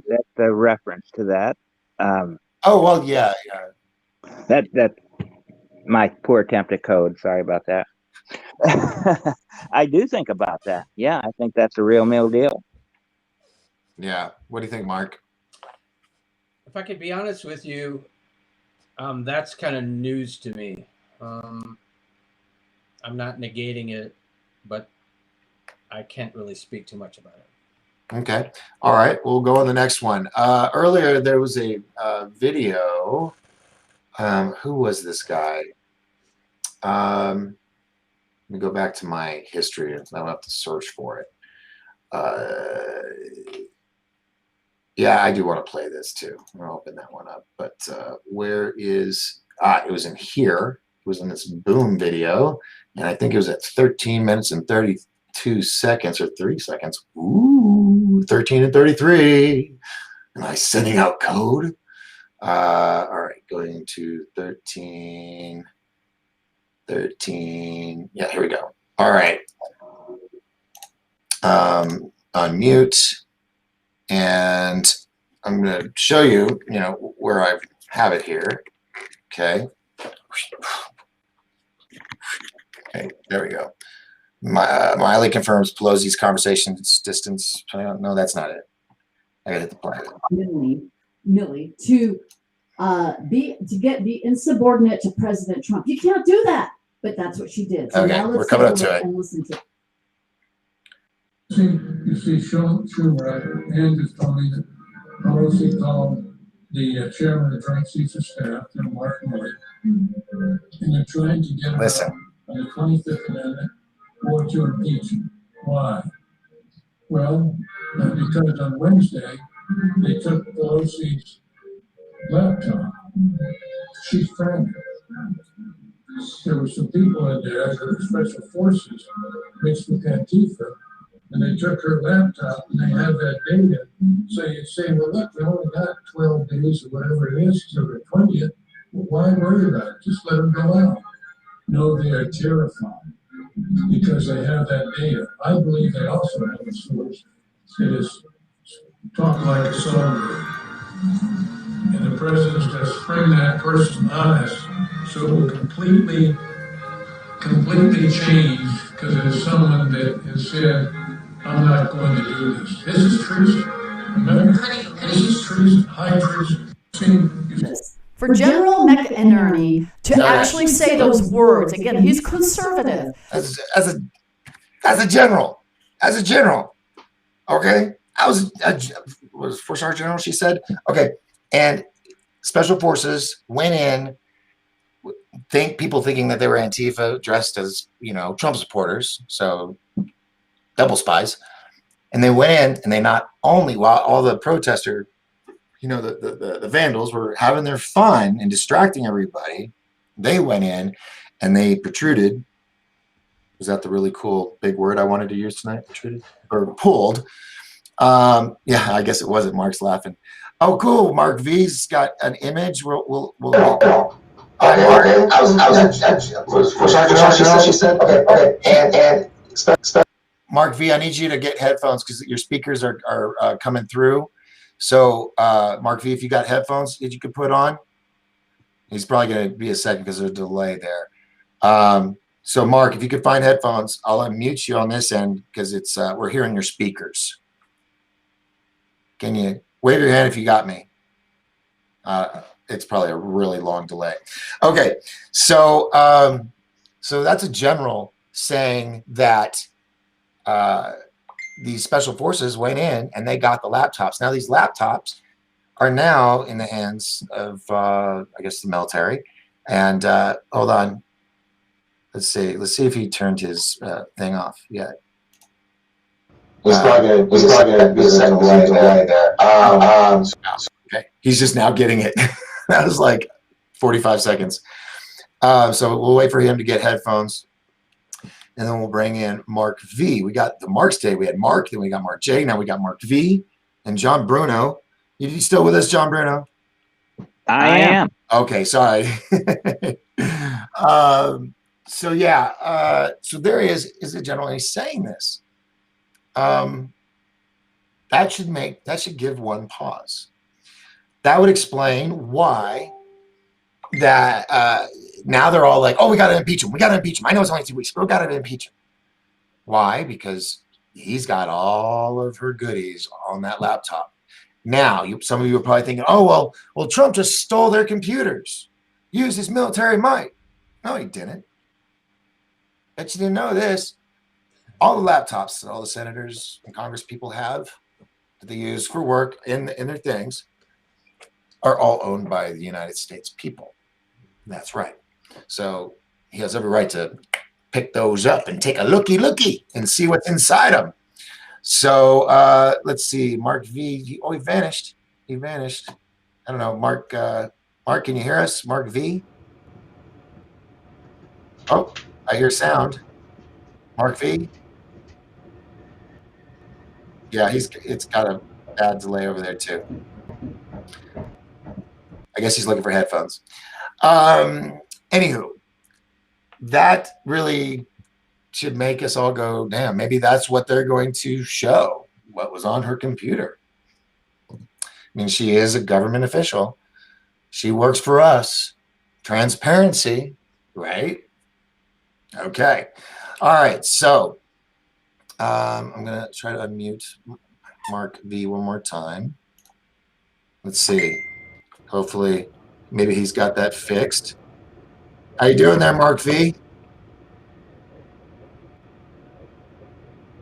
that's a reference to that. oh well, yeah. That my poor attempt at code. Sorry about that. I do think about that. Yeah, I think that's a real deal. Yeah. What do you think, Mark? If I could be honest with you, that's kind of news to me. I'm not negating it, but I can't really speak too much about it. Okay. All right. We'll go on the next one. Earlier, there was a video. Who was this guy? Let me go back to my history. I'll have to search for it. Yeah, I do want to play this too. I'm going to open that one up. But where is... it was in here. It was in this Boom video. And I think it was at 13 minutes and 32 seconds or 3 seconds. Ooh, 13 and 33. Am I sending out code? All right, going to 13. Yeah, here we go. All right. Unmute. And I'm going to show you, where I have it here. Okay. Okay, there we go. Miley confirms Pelosi's conversation distance. No, that's not it. I got to hit the play. Millie, to be insubordinate to President Trump. You can't do that, but that's what she did. So okay, now let's we're coming up to it. And listen to it. You see, Schumer and just told me that Pelosi called the chairman of the Joint Chiefs of Staff, Mark Milley, and they're trying to get him on the 25th Amendment or to impeach him. Why? Well, because on Wednesday, they took Pelosi's laptop. She's frantic. There were some people in there that were special forces mixed with Antifa, and they took her laptop and they have that data. So you say, well, look, they only got 12 days or whatever it is till the 20th. Well, why worry about it? Just let them go out. No, they are terrified because they have that data. I believe they also have a source that is talk like a soldier. And the president's going to spring that person on us so it will completely change because it is someone that has said, I'm not going to do this. This is treason. Remember? This is treason, high treason. For General McInerney to actually say those words, again, he's conservative. As a general, okay? I was 4-star general, she said. Okay, and special forces went in, people thinking that they were Antifa, dressed as, Trump supporters, so double spies. And they went in, and they not only, while all the protester, the vandals were having their fun and distracting everybody, they went in and they protruded. Was that the really cool big word I wanted to use tonight? Protruded or pulled? Yeah, I guess it wasn't. Mark's laughing. Oh, cool. Mark V's got an image. We'll Mark. I was she said. Okay. And Mark V, I need you to get headphones because your speakers are coming through. So, Mark V, if you got headphones that you could put on, he's probably going to be a second because there's a delay there. So, Mark, if you could find headphones, I'll unmute you on this end because it's we're hearing your speakers. Can you wave your hand if you got me? It's probably a really long delay. Okay, so so that's a general saying that these special forces went in and they got the laptops. Now these laptops are now in the hands of, I guess, the military. And hold on, let's see if he turned his thing off yet. There's probably gonna be a second delay there. Okay, he's just now getting it. That was like 45 seconds. So we'll wait for him to get headphones. And then we'll bring in Mark V. We got the Marks today. We had Mark, then we got Mark J. Now we got Mark V. and John Bruno. You still with us, John Bruno? I am. Okay, sorry. So yeah, so there he is the general, and he's saying this. That should give one pause. That would explain why that now they're all like, oh, we got to impeach him. We got to impeach him. I know it's only 2 weeks, but we got to impeach him. Why? Because he's got all of her goodies on that laptop. Now, some of you are probably thinking, oh, well, Trump just stole their computers, used his military might. No, he didn't. Bet you didn't know this. All the laptops that all the senators and Congress people have that they use for work in their things are all owned by the United States people. That's right. So he has every right to pick those up and take a looky and see what's inside them. So let's see, Mark V. He vanished. He vanished. I don't know, Mark. Mark, can you hear us? Mark V. Oh, I hear sound. Mark V. Yeah, it's got a bad delay over there too. I guess he's looking for headphones. Anywho, that really should make us all go, damn, maybe that's what they're going to show, what was on her computer. I mean, she is a government official. She works for us. Transparency, right? Okay. All right. So I'm going to try to unmute Mark V one more time. Let's see. Hopefully, maybe he's got that fixed. How you doing there, Mark V?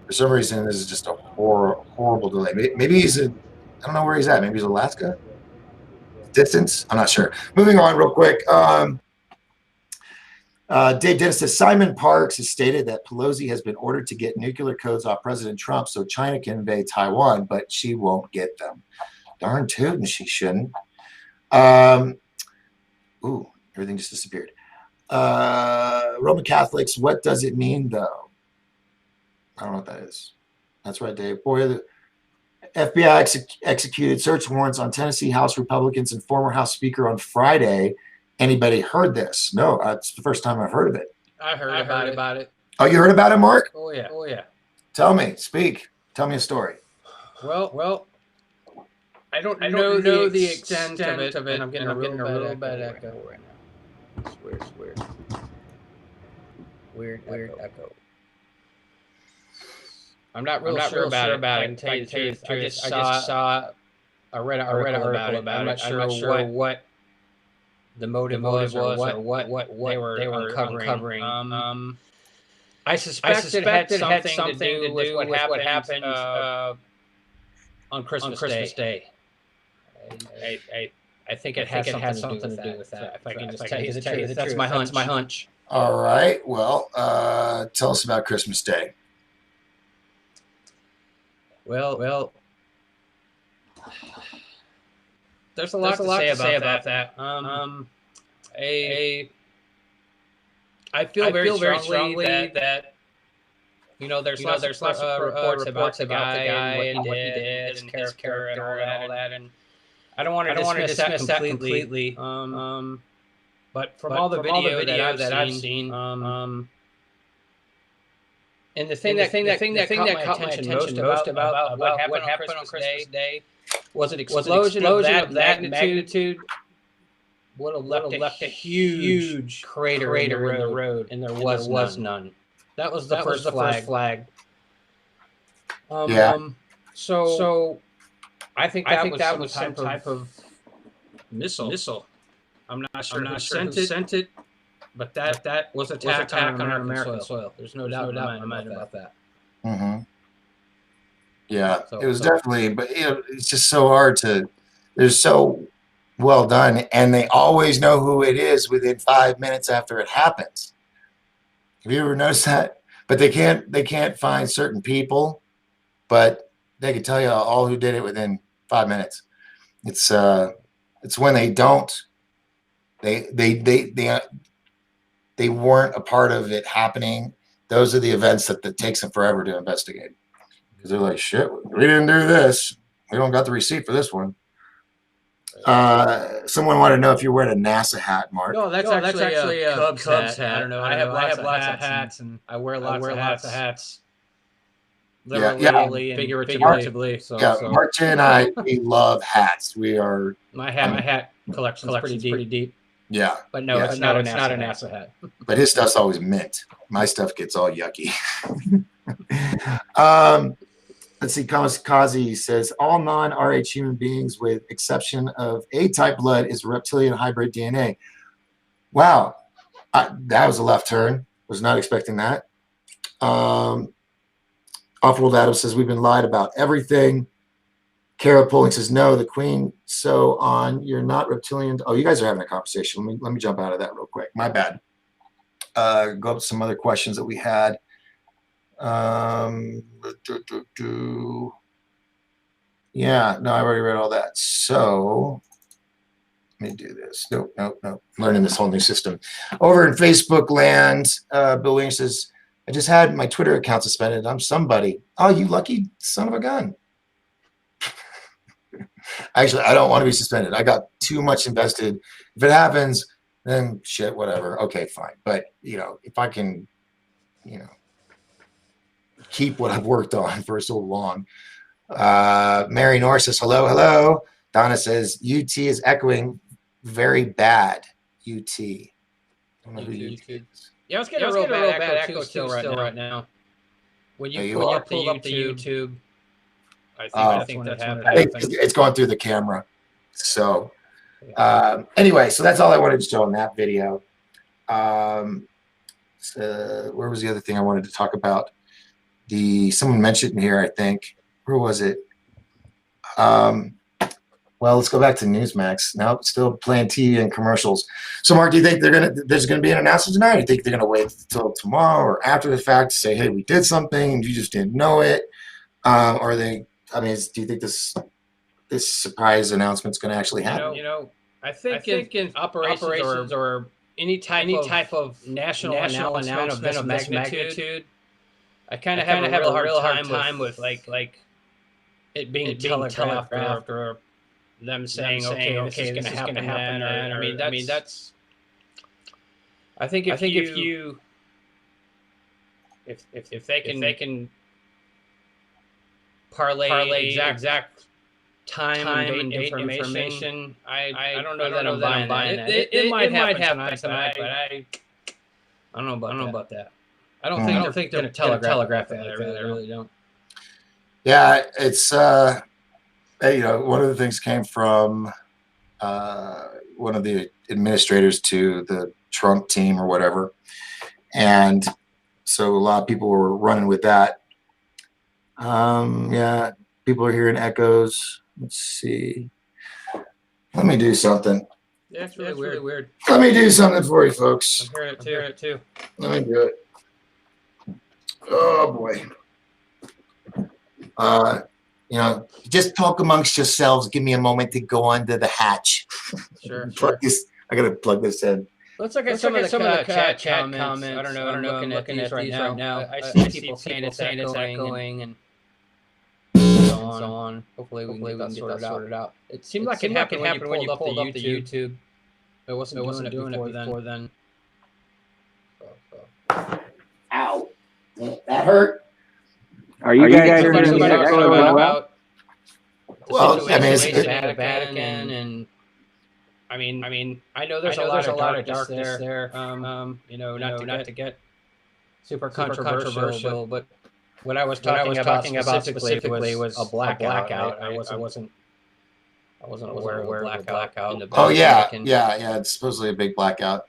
For some reason, this is just a horrible delay. Maybe he's I don't know where he's at. Maybe he's Alaska? Distance? I'm not sure. Moving on real quick. Dave Dennis says, Simon Parks has stated that Pelosi has been ordered to get nuclear codes off President Trump so China can invade Taiwan, but she won't get them. Darn tootin', she shouldn't. Ooh, everything just disappeared. Roman Catholics, what does it mean, though? I don't know what that is. That's right, Dave. Boy, the FBI executed search warrants on Tennessee House Republicans and former House Speaker on Friday. Anybody heard this? No, it's the first time I've heard of it. I heard about it. Oh, you heard about it, Mark? Oh yeah. Tell me. Speak. Tell me a story. Well, I don't know the extent of it. I'm getting a real bad echo right now. It's weird echo. I'm not real sure about it. I can tell you the truth. I just saw. I read an article about it. I'm not sure what the motive was or what they were uncovering. I suspect it had something to do with what happened on Christmas Day. I think it had something to do with that. If I can just tell you the truth, that's my hunch. All right. Well, tell us about Christmas Day. Well, there's a lot to say about that. I feel very strongly that there's lots of reports about the guy and what he did, and his character and all that, and I don't want to dismiss that completely. But from all the video that I've seen, and the thing that caught my attention most about what happened on Christmas Day was an explosion of that magnitude would have left a huge crater in the road, and there was none. That was the first flag. So I think that was some type of missile. I'm not sure who sent it, but that was an attack on American soil. There's no doubt in my mind about that. Mm-hmm. Yeah, it was definitely, but it's just so hard to. They're so well done, and they always know who it is within 5 minutes after it happens. Have you ever noticed that? But they can't find certain people, but they can tell you all who did it within 5 minutes. It's when they don't. They weren't a part of it happening. Those are the events that takes them forever to investigate, because they're like, shit, we didn't do this. We don't got the receipt for this one. Someone wanted to know if you're wearing a NASA hat, Mark. No, that's actually a Cubs hat. I don't know. I have lots of hats, and I wear lots of hats. Literally and figuratively. So, Martin and I, we love hats. We are. My hat collection is pretty deep. Yeah. But no, it's not a NASA hat. But his stuff's always mint. My stuff gets all yucky. Let's see. Kazi says all non-RH human beings, with exception of A-type blood, is reptilian hybrid DNA. Wow, that was a left turn. Was not expecting that. Off-World Adam says we've been lied about everything. Kara Poling says no, the Queen. So on, you're not reptilian. Oh, you guys are having a conversation. Let me jump out of that real quick. My bad. Go up to some other questions that we had. Yeah, no, I already read all that. So let me do this. Nope. Learning this whole new system. Over in Facebook land, Bill Williams says, I just had my Twitter account suspended. I'm somebody. Oh, you lucky son of a gun. Actually, I don't want to be suspended. I got too much invested. If it happens, then shit, whatever. Okay, fine. But, if I can, keep what I've worked on for so long. Mary Norris says, hello. Donna says, UT is echoing very bad. UT. I don't know who UT is. Yeah, I was getting a real bad echo still right now. When you pull up the YouTube, I think that's what happened. It's going through the camera. So anyway, so that's all I wanted to show in that video. So where was the other thing I wanted to talk about? Someone mentioned in here, I think. Where was it? Well, let's go back to Newsmax. Now, still playing TV and commercials. So, Mark, do you think there's going to be an announcement tonight? Or do you think they're going to wait until tomorrow or after the fact to say, hey, we did something and you just didn't know it? Or do you think this surprise announcement is going to actually happen? I think in operations or any type of national announcement of this magnitude, I kind of have a real hard time with like it being telegraphed or them saying, okay, this is going to happen then. That's. I think if they can parlay exact time and date information, I don't know that I'm buying that. It might happen tonight, but I don't know about that. I don't think they're going to telegraph it. I really don't. Yeah, it's one of the things came from one of the administrators to the Trump team or whatever, and so a lot of people were running with that. Yeah, people are hearing echoes. Let's see. Let me do something. Yeah, it's really weird. Let me do something for you, folks. I'm hearing it too. Let me do it. Oh boy. Just talk amongst yourselves. Give me a moment to go under the hatch. Sure. I gotta plug this in. Let's look at some of the chat comments. I don't know. I'm looking at these right now. I see people saying it's echoing and so on. Hopefully we can get that sorted out. It seemed like it happened when you pulled up the YouTube. It wasn't doing it before then. Ow. That hurt. Are you guys talking about? Well, I mean, it's Vatican, and I mean, I know there's a lot of darkness there. Not to get super controversial, but what I was talking about specifically was a blackout. I wasn't aware of a blackout in the Vatican. Oh yeah. It's supposedly a big blackout.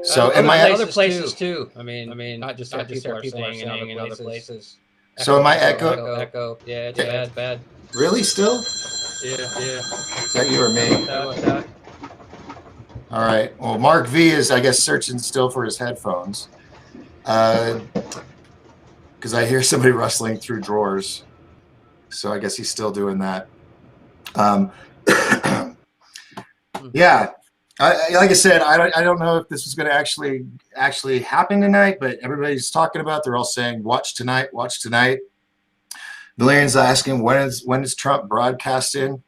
So in my other places too. I mean, not just what people are saying in other places. So am I echo? Yeah, it's bad. Really? Still? Yeah. Is that you or me? All right. Well, Mark V is, I guess, searching still for his headphones. Because I hear somebody rustling through drawers. So I guess he's still doing that. Yeah. Like I said, I don't know if this is going to actually happen tonight, but everybody's talking about. They're all saying, "Watch tonight, watch tonight." Valerian's asking when is Trump broadcasting?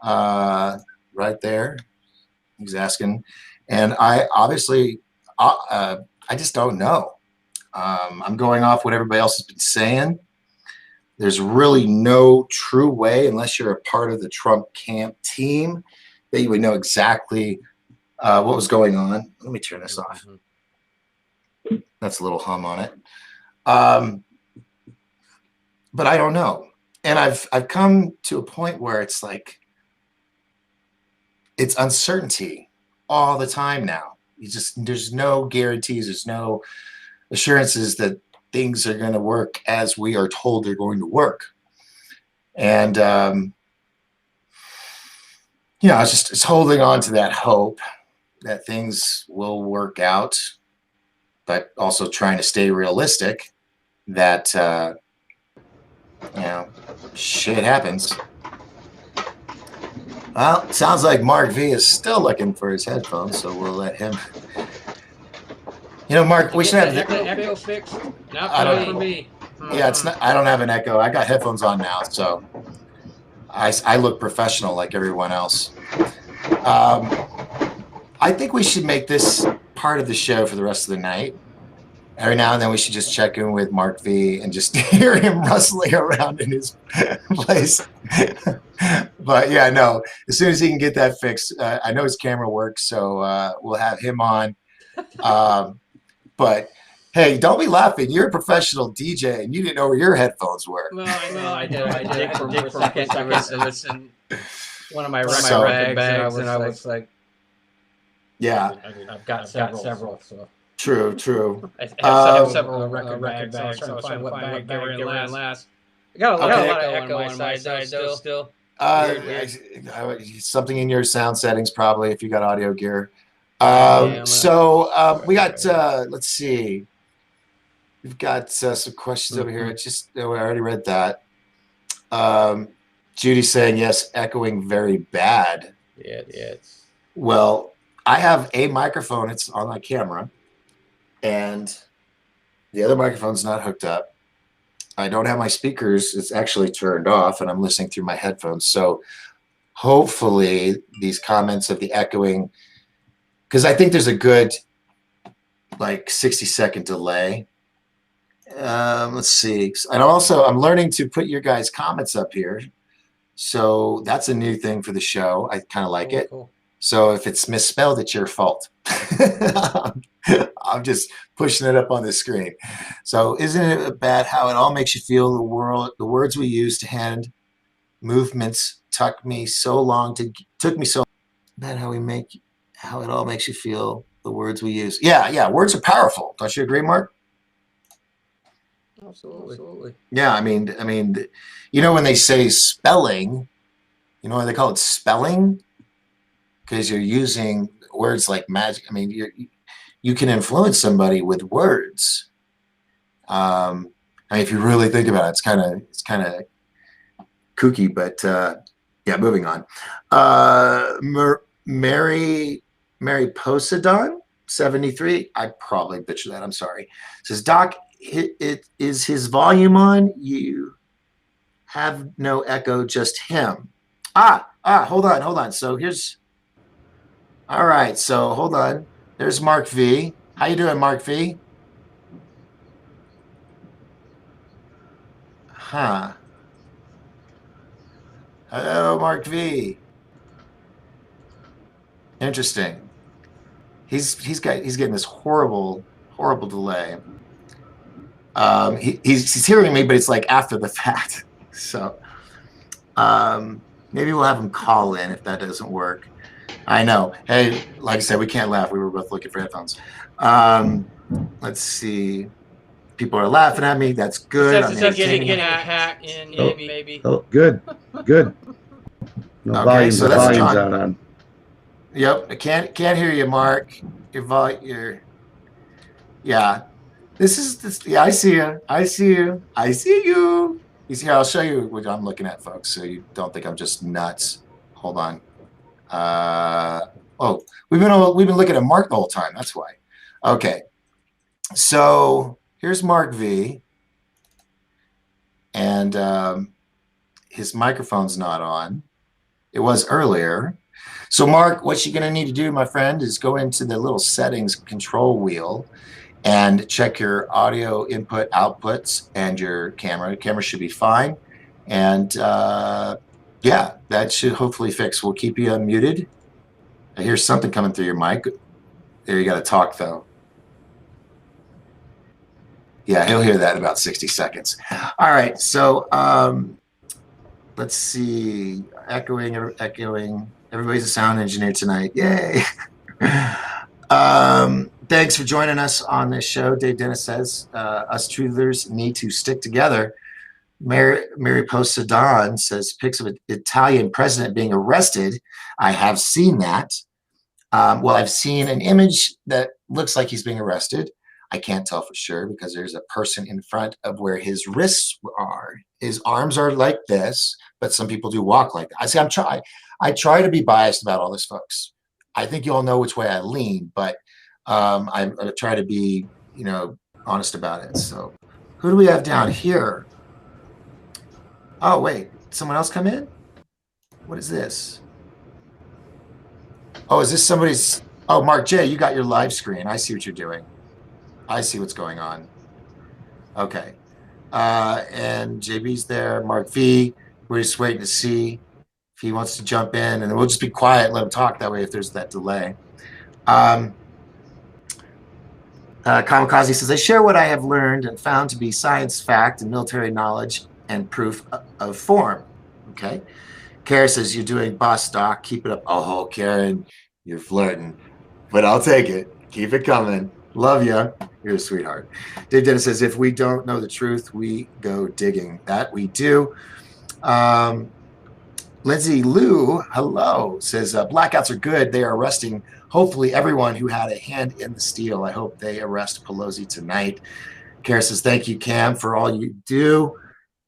Right there. He's asking, and I obviously I just don't know. I'm going off what everybody else has been saying. There's really no true way, unless you're a part of the Trump camp team, that you would know exactly what was going on. Let me turn this off. That's a little hum on it. But I don't know. And I've come to a point where it's like, it's uncertainty all the time now. There's no guarantees. There's no assurances that things are going to work as we are told they're going to work. And, it's holding on to that hope that things will work out, but also trying to stay realistic that, shit happens. Well, it sounds like Mark V is still looking for his headphones, so we'll let him. Mark, we should have the echo fixed. I don't Not for me. Yeah, it's not. I don't have an echo. I got headphones on now, so I look professional like everyone else. I think we should make this part of the show for the rest of the night. Every now and then we should just check in with Mark V and just hear him rustling around in his place. But yeah, no, as soon as he can get that fixed, I know his camera works, so we'll have him on. But hey, don't be laughing. You're a professional DJ and you didn't know where your headphones were. Well, I did. I did for a second to listen. One of my bags, and I was like, yeah, I've got several. So. True. I have several record bags. So I was trying to find what bag they were in last. I got a lot of echo on my side still. Something in your sound settings probably if you got audio gear. We got let's see. We've got some questions over here. I already read that. Judy's saying yes, echoing very bad. Yeah. Well, I have a microphone. It's on my camera, and the other microphone's not hooked up. I don't have my speakers. It's actually turned off, and I'm listening through my headphones. So hopefully these comments of the echoing, because I think there's a good 60-second delay. Let's see. And also, I'm learning to put your guys' comments up here. So that's a new thing for the show. I kind of like it. Cool. So if it's misspelled, it's your fault. I'm just pushing it up on the screen. So isn't it bad how it all makes you feel the words we use to hand movements took me so bad how it all makes you feel the words we use. Yeah, words are powerful. Don't you agree, Mark? Absolutely. Yeah, I mean, when they say spelling, why they call it spelling? Because you're using words like magic. I mean, you can influence somebody with words. If you really think about it, it's kind of kooky, but yeah. Moving on. Mary Poseidon 73. I probably butchered that. I'm sorry. Says Doc, it is his volume on? You have no echo, just him. Hold on. So here's. All right, so hold on. There's Mark V. How you doing, Mark V? Huh. Hello, Mark V. Interesting. He's getting this horrible delay. He's hearing me, but it's like after the fact. So maybe we'll have him call in if that doesn't work. I know. Hey, like I said, we can't laugh. We were both looking for headphones. Let's see. People are laughing at me. That's good. I'm getting hacked in, maybe. Oh, good. No, okay, so that's volume's out on. Yep, I can't hear you, Mark. Yeah. This is. Yeah, I see you. You see, I'll show you what I'm looking at, folks, so you don't think I'm just nuts. Hold on. We've been looking at Mark the whole time. That's why. Okay. So here's Mark V. and his microphone's not on. It was earlier. So Mark, what you're going to need to do, my friend, is go into the little settings control wheel and check your audio input outputs and your camera. The camera should be fine. And yeah, that should hopefully fix. We'll keep you unmuted. I hear something coming through your mic. There, you got to talk though. Yeah, he'll hear that in about 60 seconds. All right, so let's see. Echoing. Everybody's a sound engineer tonight. Yay. Thanks for joining us on this show. Dave Dennis says, us truthers need to stick together. Mary Posadon says, pics of an Italian president being arrested. I have seen that. Well, I've seen an image that looks like he's being arrested. I can't tell for sure because there's a person in front of where his wrists are. His arms are like this, but some people do walk like that. I say I try to be biased about all this, folks. I think you all know which way I lean, but I try to be, you know, honest about it. So who do we have down here? Oh, wait, someone else come in? What is this? Oh, is this somebody's? Oh, Mark J, you got your live screen. I see what you're doing. I see what's going on. Okay. And JB's there. Mark V, we're just waiting to see if he wants to jump in, and then we'll just be quiet, let him talk that way if there's that delay. Kamikaze says, I share what I have learned and found to be science, fact, and military knowledge and proof of form. Okay. Kara says, you're doing boss doc. Keep it up. Oh, Karen, you're flirting, but I'll take it. Keep it coming. Love you. You're a sweetheart. Dave Dennis says, if we don't know the truth, we go digging. That we do. Lindsay Lou, hello, says, blackouts are good. They are arresting, hopefully, everyone who had a hand in the steal. I hope they arrest Pelosi tonight. Kara says, thank you, Cam, for all you do.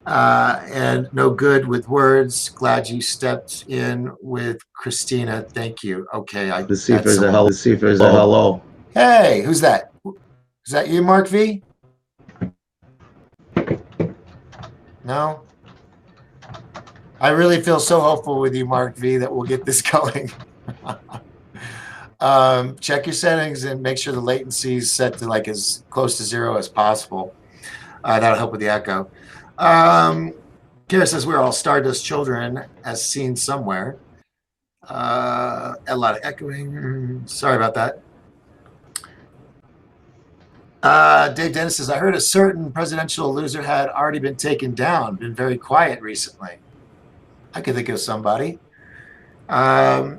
And no good with words. Glad you stepped in with Christina. Thank you. Okay. Let's see if there's a hello. Let's see if there's a hello. Hey, who's that? Is that you, Mark V? No? I really feel so hopeful with you, Mark V, that we'll get this going. Check your settings and make sure the latency is set to like as close to 0 as possible. That'll help with the echo. Kara says we're all Stardust children, as seen somewhere. A lot of echoing. Sorry about that. Dave Dennis says, I heard a certain presidential loser had already been taken down, been very quiet recently. I could think of somebody. You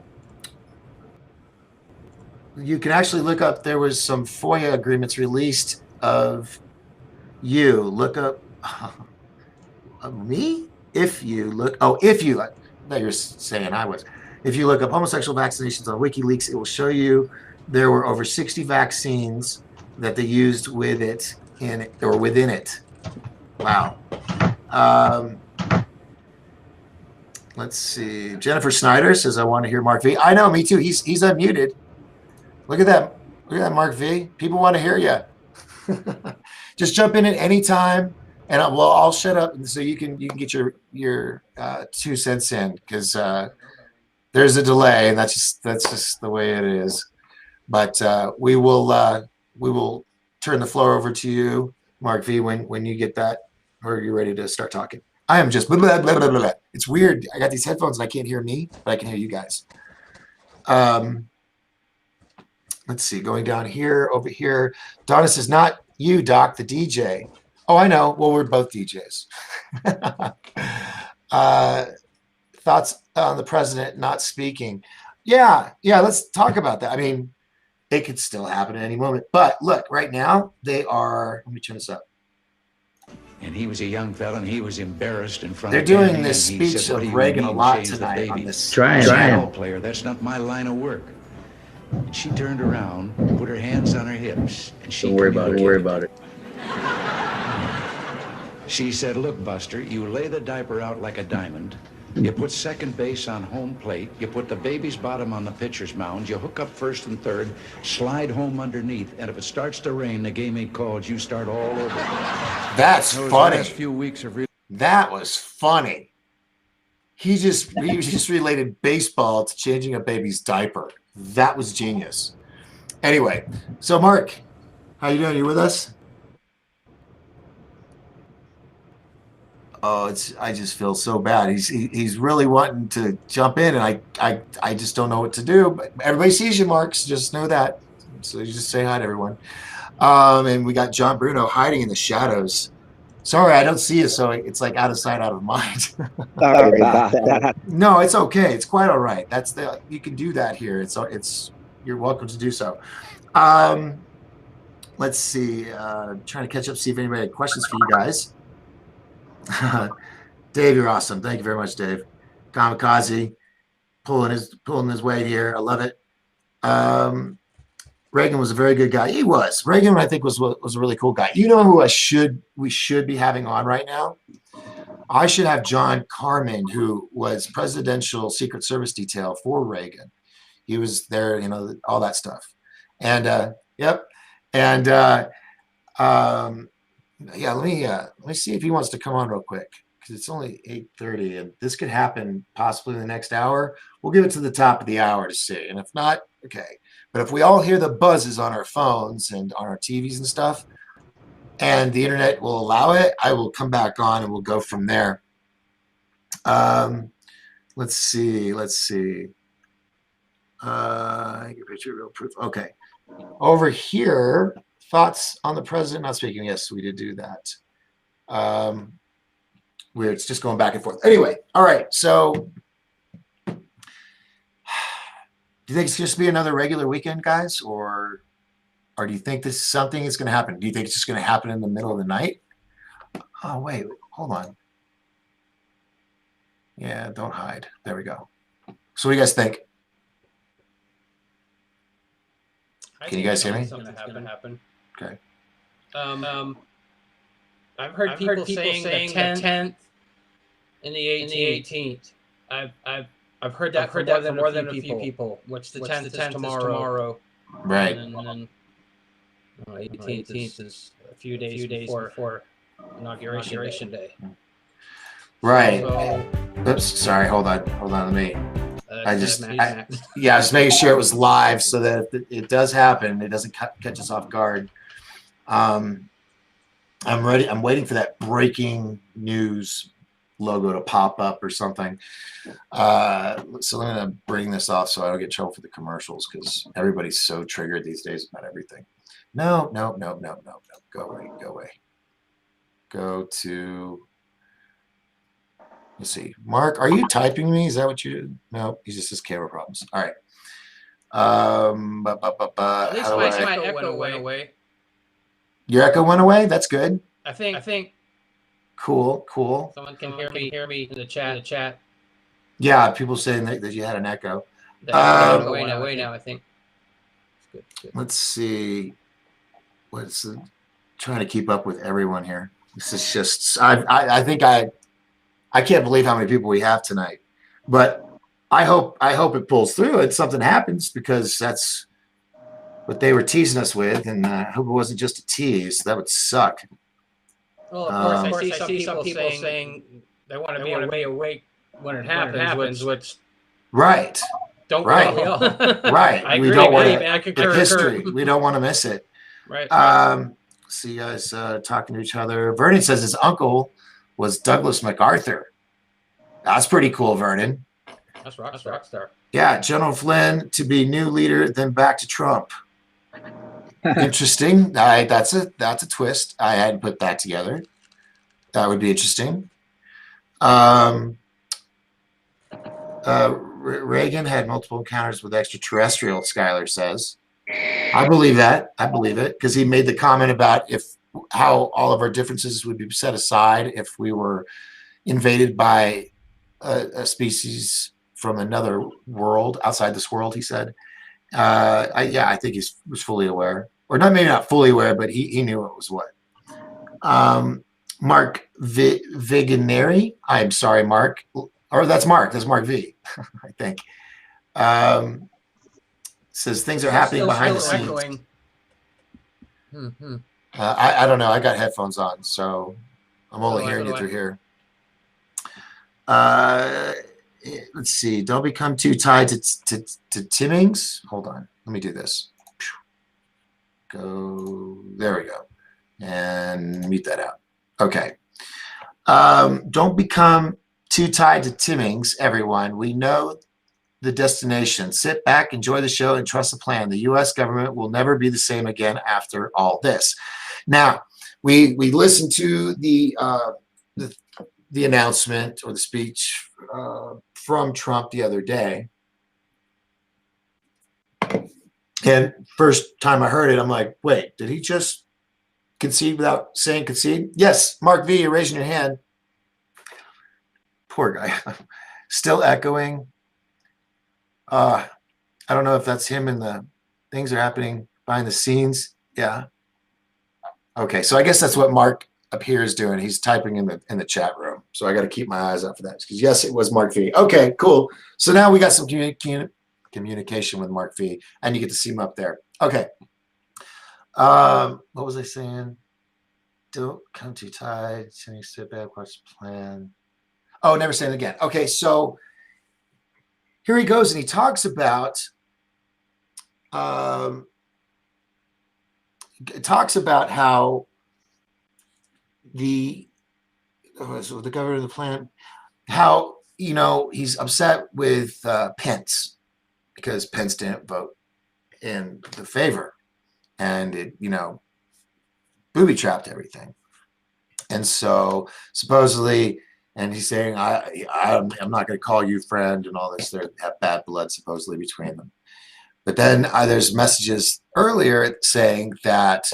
can actually look up, there was some FOIA agreements released of you. Look up me? If you look, if you, I thought you were saying I was. If you look up homosexual vaccinations on WikiLeaks, it will show you there were over 60 vaccines that they used with it in it, or within it. Wow. Let's see. Jennifer Snyder says, I want to hear Mark V. I know, me too. He's unmuted. Look at that. Look at that, Mark V. People want to hear you. Just jump in at any time, and I'll shut up so you can get your 2 cents in, because there's a delay, and that's just the way it is. But we will turn the floor over to you, Mark V, when you get that, or you're ready to start talking. I am just blah, blah, blah, blah, blah. It's weird. I got these headphones and I can't hear me, but I can hear you guys. Let's see, going down here, over here. Donna says, not you, Doc, the DJ. Oh, I know. Well, we're both DJs. Thoughts on the president not speaking? Yeah, let's talk about that. I mean, it could still happen at any moment. But look, right now, they are, let me turn this up. And he was a young fella, and he was embarrassed in front They're of doing Kennedy, this and he speech said, "What do of you Reagan a mean, lot change the tonight on baby? this. Trying. Player, that's not my line of work." And she turned around, put her hands on her hips, and she Don't worry about it. Don't worry about it. She said, "Look, Buster, you lay the diaper out like a diamond. You put second base on home plate. You put the baby's bottom on the pitcher's mound. You hook up first and third, slide home underneath, and if it starts to rain, the game ain't called. You start all over." That's funny. Last few weeks of That was funny. He just related baseball to changing a baby's diaper. That was genius. Anyway, so Mark, how you doing? You with us? Oh, I just feel so bad. He's really wanting to jump in, and I just don't know what to do. But everybody sees you, Marks. Just know that. So you just say hi to everyone. And we got John Bruno hiding in the shadows. Sorry, I don't see you, so it's like out of sight, out of mind. Sorry about that. No, it's okay. It's quite all right. You can do that here. It's you're welcome to do so. Let's see. Trying to catch up, see if anybody had questions for you guys. Dave, you're awesome. Thank you very much, Dave. Kamikaze pulling his weight here. I love it. Reagan was a very good guy. He was. Reagan, I think, was a really cool guy. You know who we should be having on right now? I should have John Carmen, who was presidential Secret Service detail for Reagan. He was there, all that stuff. And yep. And yeah, let me see if he wants to come on real quick, because it's only 8:30 and this could happen possibly in the next hour. We'll give it to the top of the hour to see. And if not, okay. But if we all hear the buzzes on our phones and on our TVs and stuff, and the internet will allow it, I will come back on and we'll go from there. Let's see. Your picture, real proof. Okay. Over here, thoughts on the president not speaking. Yes, we did do that. It's just going back and forth. Anyway, all right. So do you think it's just be another regular weekend, guys, or do you think this is something that's going to happen? Do you think it's just going to happen in the middle of the night? Oh, wait, hold on. Yeah, don't hide. There we go. So what do you guys think? Can you guys hear me? Something's gonna happen. Okay. I've heard people saying the 10th and the 18th. I've heard that from more than a few people. Which the 10th is tomorrow. Right. And then 18th is a few days before inauguration day. Right. So, oops. Sorry. Hold on. Let me. I just making sure it was live so that if it does happen, it doesn't catch us off guard. I'm ready. I'm waiting for that breaking news logo to pop up or something. So I'm going to bring this off so I don't get in trouble for the commercials, because everybody's so triggered these days about everything. No. Go away. Go to, let's see. Mark, are you typing me? Is that what you did? No, he's just his camera problems. All right. at least my echo went away. Your echo went away? That's good. I think. Cool. Someone can hear me in the chat. Yeah, people saying that you had an echo. That went away now, I think. It's good. Let's see. Trying to keep up with everyone here. This is just, I think I can't believe how many people we have tonight, but I hope it pulls through and something happens, because that's what they were teasing us with, and I hope it wasn't just a tease. That would suck. Well, of course, I see some people saying they want to be awake when it happens, which right. Don't right. we all? Right. I we agree, don't want I concur. history. We don't want to miss it. Right. See you guys talking to each other. Vernon says his uncle was Douglas MacArthur. That's pretty cool, Vernon. That's rockstar. Yeah, General Flynn to be new leader, then back to Trump. Interesting. That's a twist. I hadn't put that together. That would be interesting. Reagan had multiple encounters with extraterrestrial, Skylar says. I believe that. I believe it, because he made the comment about how all of our differences would be set aside if we were invaded by a species from another world, outside this world, he said. I think he was fully aware. Or maybe not fully aware, but he knew it was what. Mark Viganeri. I'm sorry, Mark. Or that's Mark. That's Mark V, I think. Says things are happening behind the scenes. I don't know. I got headphones on, so I'm only hearing you through here. Let's see. Don't become too tied to Timmings. Hold on. Let me do this. Go. There we go. And mute that out. Okay. Don't become too tied to Timmings, everyone. We know the destination. Sit back, enjoy the show, and trust the plan. The U.S. government will never be the same again after all this. Now, we listened to the announcement or the speech from Trump the other day. And first time I heard it, I'm like, wait, did he just concede without saying concede? Yes, Mark V, you're raising your hand. Poor guy. Still echoing. I don't know if that's him and the things are happening behind the scenes. Yeah. Okay, so I guess that's what Mark up here is doing. He's typing in the chat room. So I got to keep my eyes out for that. Because yes, it was Mark V. Okay, cool. So now we got some communication with Mark V, and you get to see him up there. Okay. What was I saying? Don't come too tight. Sit back, watch the plan. Oh, never say it again. Okay, so here he goes, and he talks about how the governor of the plan, how he's upset with Pence because Pence didn't vote in the favor, and it booby trapped everything, and so supposedly. And he's saying, I'm not going to call you friend and all this. They have bad blood supposedly between them. But then there's messages earlier saying that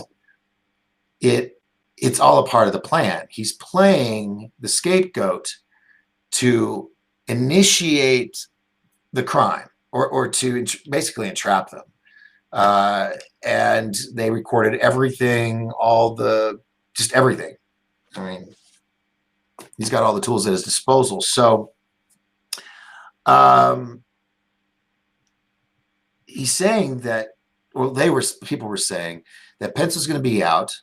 it's all a part of the plan. He's playing the scapegoat to initiate the crime or to basically entrap them. And they recorded everything, just everything. I mean, he's got all the tools at his disposal. So he's saying that, well, people were saying that Pence was going to be out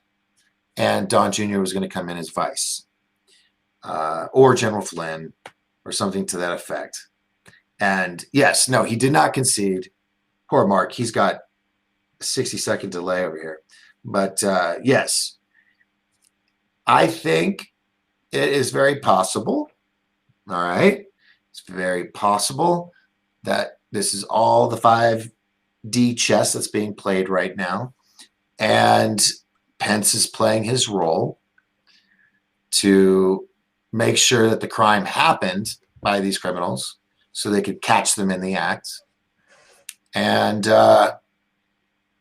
and Don Jr. was going to come in as vice, or General Flynn or something to that effect. And yes, no, he did not concede. Poor Mark. He's got a 60-second delay over here. But yes, I think it is very possible, all right? It's very possible that this is all the 5D chess that's being played right now. And Pence is playing his role to make sure that the crime happened by these criminals so they could catch them in the act. And I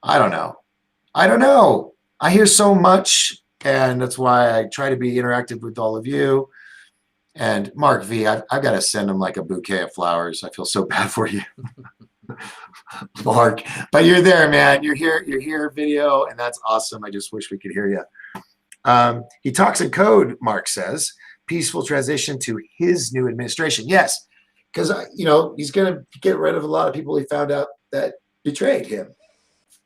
don't know. I hear so much. And that's why I try to be interactive with all of you. And Mark V, I've got to send him like a bouquet of flowers. I feel so bad for you, Mark. But you're there, man. You're here, video, and that's awesome. I just wish we could hear you. He talks in code, Mark says. Peaceful transition to his new administration. Yes, because he's going to get rid of a lot of people he found out that betrayed him.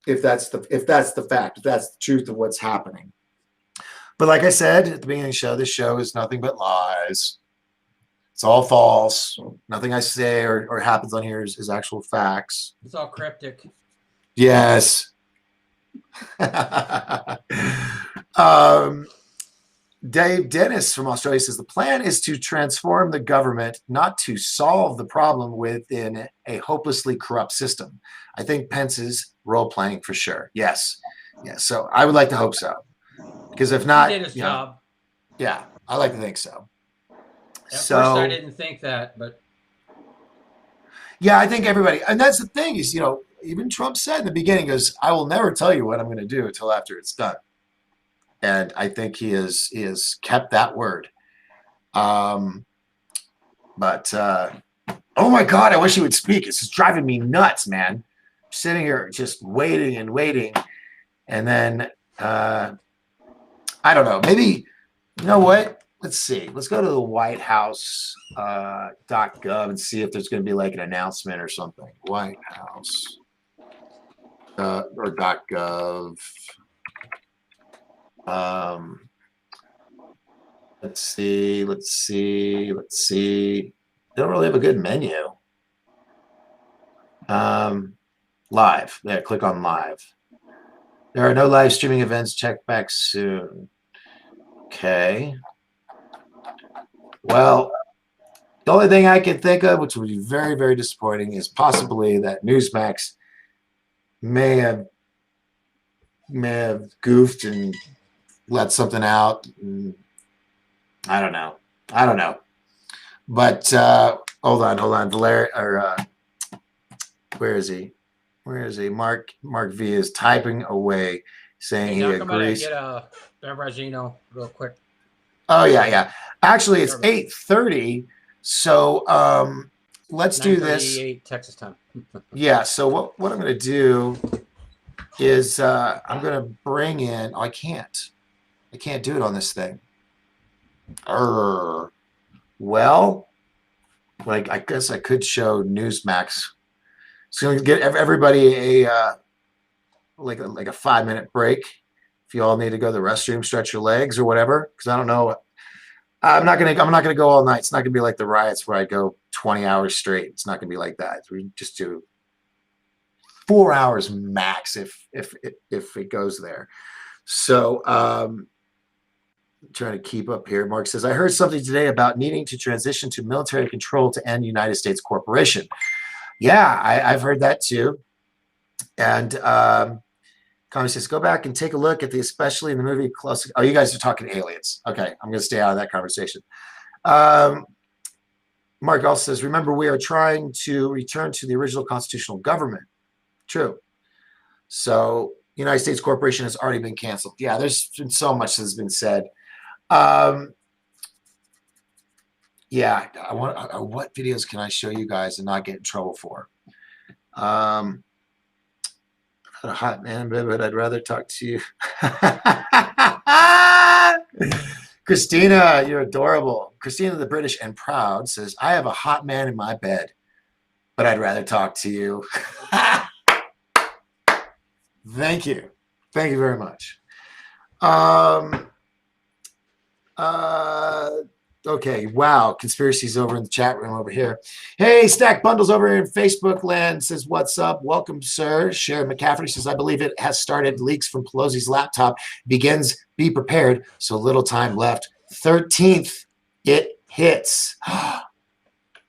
If that's the fact, if that's the truth of what's happening. But like I said at the beginning of the show, this show is nothing but lies. It's all false. Nothing I say or happens on here is actual facts. It's all cryptic. Yes. Dave Dennis from Australia says the plan is to transform the government, not to solve the problem within a hopelessly corrupt system. I think Pence's role playing for sure. Yes. Yes. So I would like to hope so. Because if not, he did his job. Yeah, I like to think so. At first, I didn't think that, but yeah, I think everybody, and that's the thing is, even Trump said in the beginning, goes, "I will never tell you what I'm going to do until after it's done," and I think he has kept that word. But oh my God, I wish he would speak. It's just driving me nuts, man. I'm sitting here just waiting and waiting, and then. I don't know. Maybe, you know what? Let's see. Let's go to the White House .gov and see if there's going to be like an announcement or something. White House or .gov. Let's see. Let's see. Let's see. They don't really have a good menu. Live. There, click on live. There are no live streaming events. Check back soon. Okay. Well, the only thing I can think of, which would be very, very disappointing, is possibly that Newsmax may have goofed and let something out. I don't know. I don't know. But hold on. Valer, or where is he? Where is he? Mark V is typing away, saying he agrees. Get a Beveragino real quick. Oh yeah. Actually, it's 8:30. So let's do this. Texas time. Yeah. So what I'm going to do is I'm going to bring in. Oh, I can't do it on this thing. Well, like I guess I could show Newsmax. So get everybody a like a 5-minute break if you all need to go to the restroom, stretch your legs or whatever. Because I don't know. I'm not gonna go all night. It's not gonna be like the riots where I go 20 hours straight. It's not gonna be like that. We just do 4 hours max if it goes there. So trying to keep up here. Mark says, I heard something today about needing to transition to military control to end United States corporation. Yeah, I've heard that too. And Connie says, go back and take a look at especially in the movie Close. Oh, you guys are talking aliens. Okay, I'm going to stay out of that conversation. Mark also says, remember, we are trying to return to the original constitutional government. True. So United States corporation has already been canceled. Yeah, there's been so much that has been said. Yeah, what videos can I show you guys and not get in trouble for? A hot man, but I'd rather talk to you. Christina, you're adorable. Christina the British and Proud says, I have a hot man in my bed, but I'd rather talk to you. Thank you. Thank you very much. Okay, wow. Conspiracies over in the chat room over here. Hey, Stack Bundles over here in Facebook land says, what's up? Welcome, sir. Sharon McCaffrey says, I believe it has started. Leaks from Pelosi's laptop begins. Be prepared. So little time left. 13th, it hits.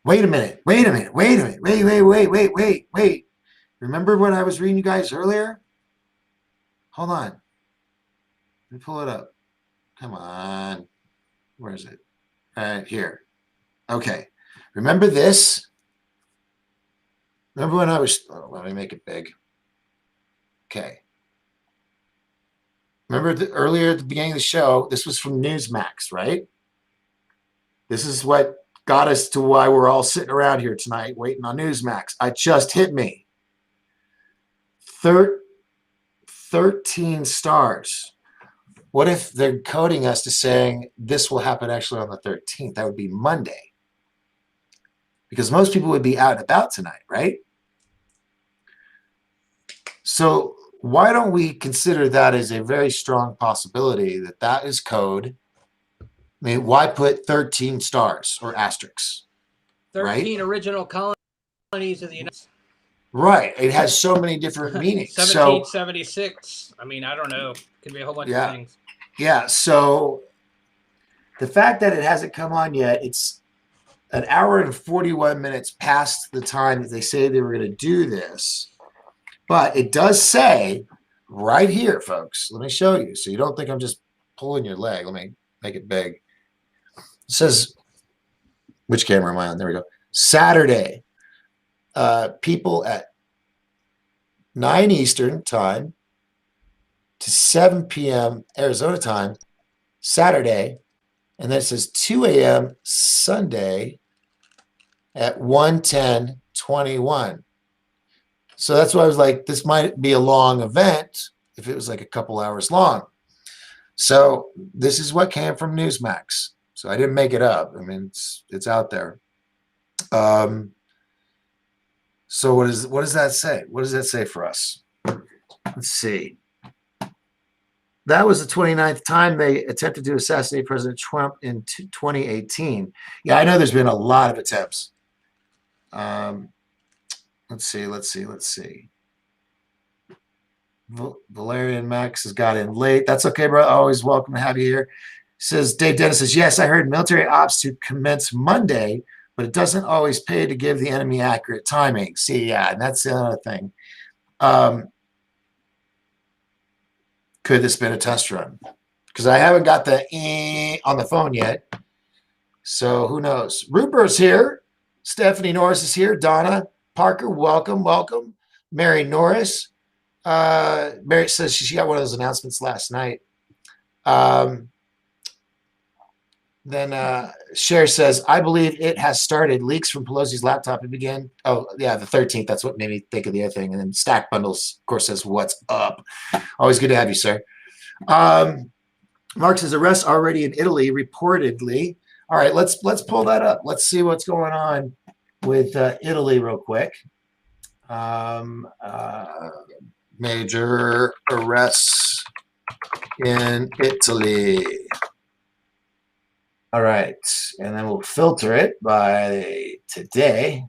Wait a minute. Wait. Remember what I was reading you guys earlier? Hold on. Let me pull it up. Come on. Where is it? Here. Okay. Remember this? Remember when I was, let me make it big. Okay. Remember earlier at the beginning of the show, this was from Newsmax, right? This is what got us to why we're all sitting around here tonight waiting on Newsmax. It just hit me. 13 stars. What if they're coding us to saying this will happen actually on the 13th? That would be Monday. Because most people would be out and about tonight, right? So why don't we consider that as a very strong possibility that is code? I mean, why put 13 stars or asterisks? 13 right? original colonies of the United States. Right. It has so many different meanings. 1776. I mean, I don't know. Could be a whole bunch of things. Yeah. So the fact that it hasn't come on yet, it's an hour and 41 minutes past the time that they say they were going to do this. But it does say right here, folks. Let me show you. So you don't think I'm just pulling your leg. Let me make it big. It says, which camera am I on? There we go. Saturday. People at 9 Eastern time to 7 p.m. Arizona time, Saturday. And then it says 2 a.m. Sunday at 1:10:21. So that's why I was like, this might be a long event if it was like a couple hours long. So this is what came from Newsmax. So I didn't make it up. I mean, it's out there. So what does that say? What does that say for us? Let's see. That was the 29th time they attempted to assassinate President Trump in 2018. Yeah, I know there's been a lot of attempts. Let's see. Valerian Max has got in late. That's okay, bro. Always welcome to have you here. Says Dave Dennis says, yes, I heard military ops to commence Monday, but it doesn't always pay to give the enemy accurate timing. See, yeah, and that's the other thing. Could this been a test run? Because I haven't got the on the phone yet. So who knows? Rupert's here. Stephanie Norris is here. Donna Parker, welcome. Mary Norris. Mary says she got one of those announcements last night. Then Cher says, I believe it has started. Leaks from Pelosi's laptop. It began. Oh, yeah, the 13th. That's what made me think of the other thing. And then Stack Bundles, of course, says, what's up? Always good to have you, sir. Mark says, arrest already in Italy, reportedly. All right, let's pull that up. Let's see what's going on with Italy real quick. Major arrests in Italy. All right, and then we'll filter it by today.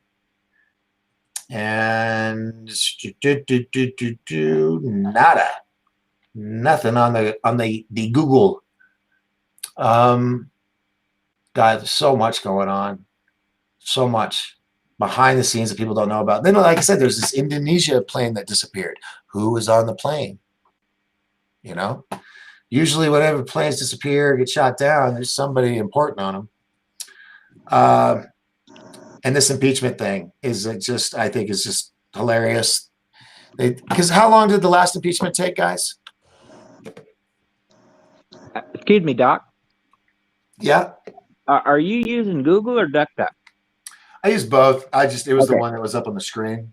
And nada, nothing on the Google. God, there's so much going on, so much behind the scenes that people don't know about. Then, like I said, there's this Indonesia plane that disappeared. Who was on the plane? You know. Usually whenever planes disappear, get shot down, there's somebody important on them. And this impeachment thing is just, I think, is just hilarious. Because how long did the last impeachment take, guys? Excuse me, Doc. Yeah. Are you using Google or DuckDuck? I use both. It was the one that was up on the screen.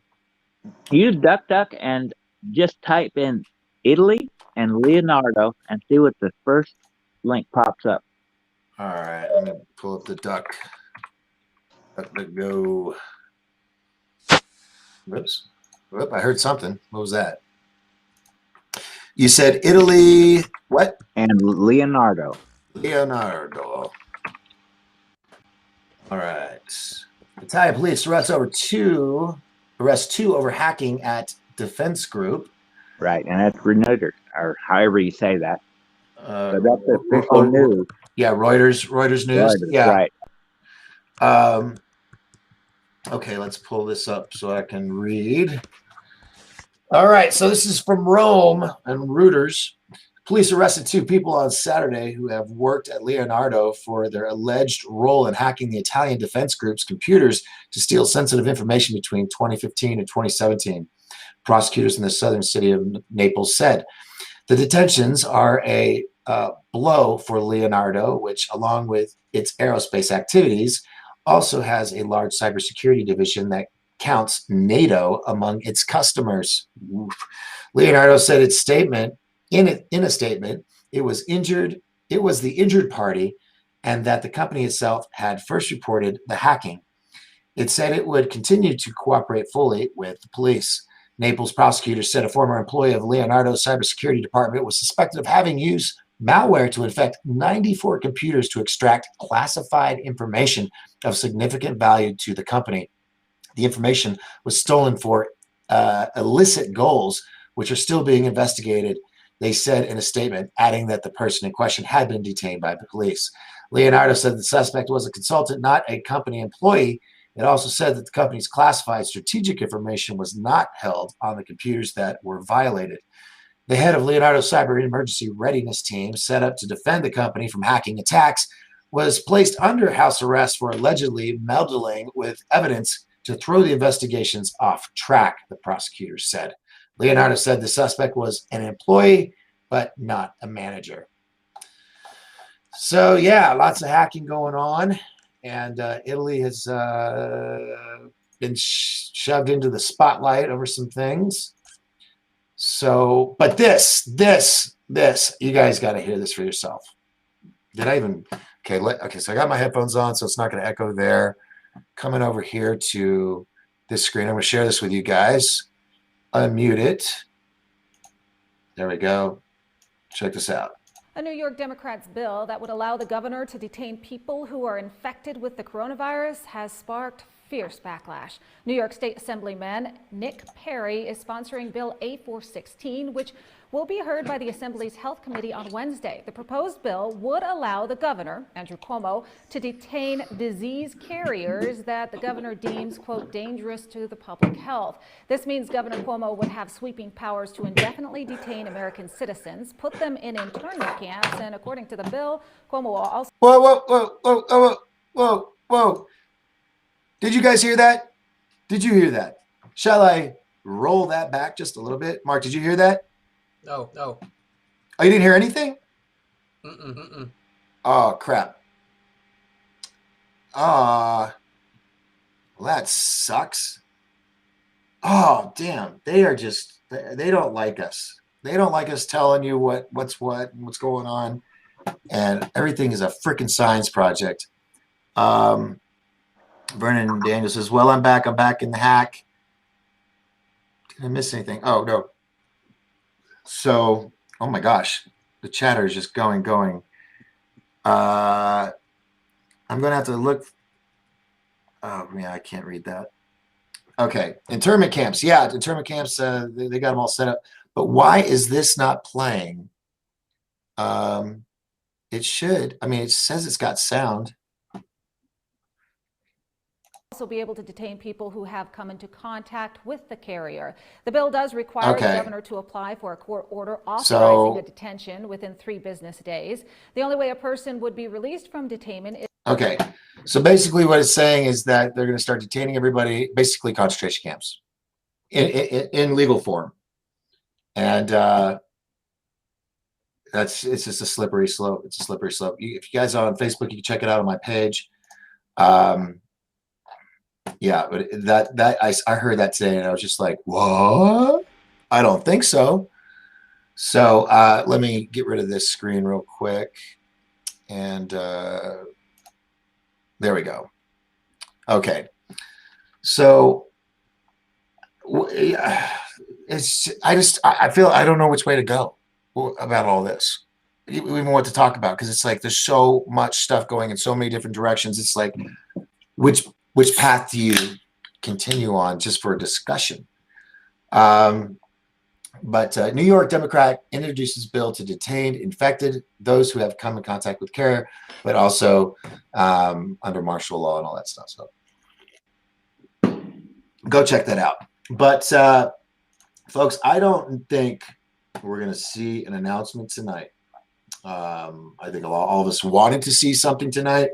Use DuckDuck and just type in Italy and Leonardo and see what the first link pops up. All right, I'm gonna pull up the duck. Go. Whoops. Whoop, I heard something. What was that? You said Italy, what? And Leonardo. Leonardo. All right. Italian police arrest two over hacking at defense group. Right, and that's Reuters, or however you say that. So that's the official news. Yeah, Reuters news. Reuters, yeah. Right. Okay, let's pull this up so I can read. All right, so this is from Rome and Reuters. Police arrested two people on Saturday who have worked at Leonardo for their alleged role in hacking the Italian defense group's computers to steal sensitive information between 2015 and 2017. Prosecutors in the southern city of Naples said the detentions are a blow for Leonardo, which, along with its aerospace activities, also has a large cybersecurity division that counts NATO among its customers. Oof. Leonardo said its statement in a statement it was the injured party, and that the company itself had first reported the hacking. It said it would continue to cooperate fully with the police. Naples prosecutors said a former employee of Leonardo's cybersecurity department was suspected of having used malware to infect 94 computers to extract classified information of significant value to the company. The information was stolen for illicit goals, which are still being investigated, they said in a statement, adding that the person in question had been detained by the police. Leonardo said the suspect was a consultant, not a company employee. It also said that the company's classified strategic information was not held on the computers that were violated. The head of Leonardo's cyber emergency readiness team, set up to defend the company from hacking attacks, was placed under house arrest for allegedly meddling with evidence to throw the investigations off track, the prosecutors said. Leonardo said the suspect was an employee, but not a manager. So, yeah, lots of hacking going on. And Italy has been shoved into the spotlight over some things. So, but this, you guys got to hear this for yourself. Did I even, okay, so I got my headphones on, so it's not going to echo there. Coming over here to this screen, I'm going to share this with you guys. Unmute it. There we go. Check this out. A New York Democrats' bill that would allow the governor to detain people who are infected with the coronavirus has sparked fierce backlash. New York State Assemblyman Nick Perry is sponsoring Bill A416, which will be heard by the Assembly's Health Committee on Wednesday. The proposed bill would allow the governor, Andrew Cuomo, to detain disease carriers that the governor deems, quote, dangerous to the public health. This means Governor Cuomo would have sweeping powers to indefinitely detain American citizens, put them in internment camps, and according to the bill, Cuomo will also... Whoa, whoa, whoa, whoa, whoa, whoa, whoa. Did you guys hear that? Did you hear that? Shall I roll that back just a little bit? Mark, did you hear that? No. Oh, you didn't hear anything? Mm-mm. Oh, crap. Well, that sucks. Oh, damn. They are just, they don't like us. They don't like us telling you what's going on. And everything is a freaking science project. Vernon Daniel says, well, I'm back in the hack. Did I miss anything? Oh, no. So, oh my gosh, the chatter is just going. I'm going to have to look. Oh, yeah, I can't read that. Okay, internment camps. Yeah, internment camps, they got them all set up. But why is this not playing? It should. I mean, it says it's got sound. also be able to detain people who have come into contact with the carrier. The bill does require the governor to apply for a court order authorizing a detention within 3 business days. The only way a person would be released from detainment is... Okay, so basically what it's saying is that they're going to start detaining everybody, basically concentration camps, in legal form. And it's just a slippery slope. It's a slippery slope. If you guys are on Facebook, you can check it out on my page. Yeah, but I heard that today and I was just like, what? I don't think so. So let me get rid of this screen real quick. And there we go. Okay. So I feel I don't know which way to go about all this. Even what to talk about, because it's like there's so much stuff going in so many different directions. It's like which path do you continue on just for a discussion? But New York Democrat introduces bill to detain infected, those who have come in contact with carrier, but also under martial law and all that stuff. So go check that out. But folks, I don't think we're going to see an announcement tonight. I think all of us wanted to see something tonight.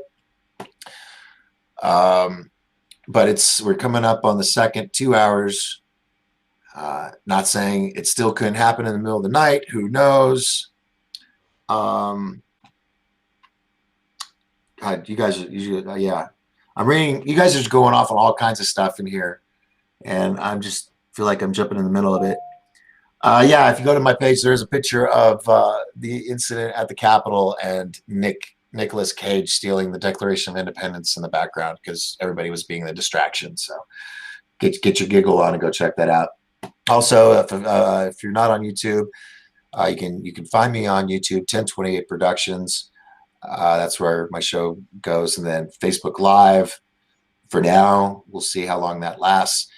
But we're coming up on the second 2 hours. Not saying it still couldn't happen in the middle of the night. Who knows? God, you guys are usually, yeah. I'm reading. You guys are just going off on all kinds of stuff in here, and I'm just feel like I'm jumping in the middle of it. Yeah, if you go to my page, there's a picture of the incident at the Capitol and Nicolas Cage stealing the Declaration of Independence in the background because everybody was being the distraction. So get your giggle on and go check that out. Also, if you're not on YouTube, you can find me on YouTube, 1028 Productions. That's where my show goes, and then Facebook Live. For now, we'll see how long that lasts.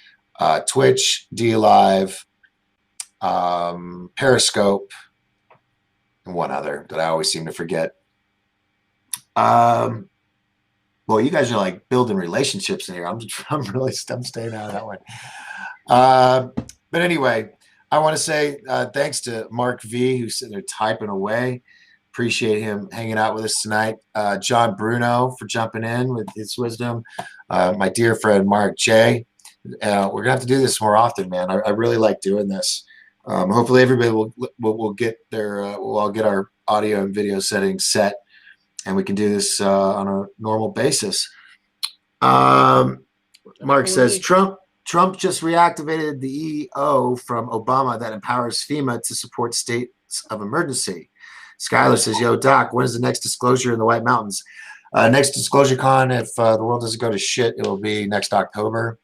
Twitch, D Live, Periscope, and one other that I always seem to forget. Well, you guys are like building relationships in here. I'm staying out of that one. But anyway, I want to say thanks to Mark V, who's sitting there typing away. Appreciate him hanging out with us tonight. John Bruno for jumping in with his wisdom. My dear friend Mark J. We're gonna have to do this more often, man. I really like doing this. Hopefully, everybody will get their we'll all get our audio and video settings set, and we can do this on a normal basis. Mark says Trump just reactivated the EO from Obama that empowers FEMA to support states of emergency. Skylar says, yo, Doc, when is the next disclosure in the White Mountains? Next Disclosure Con, if the world doesn't go to shit, it will be next October.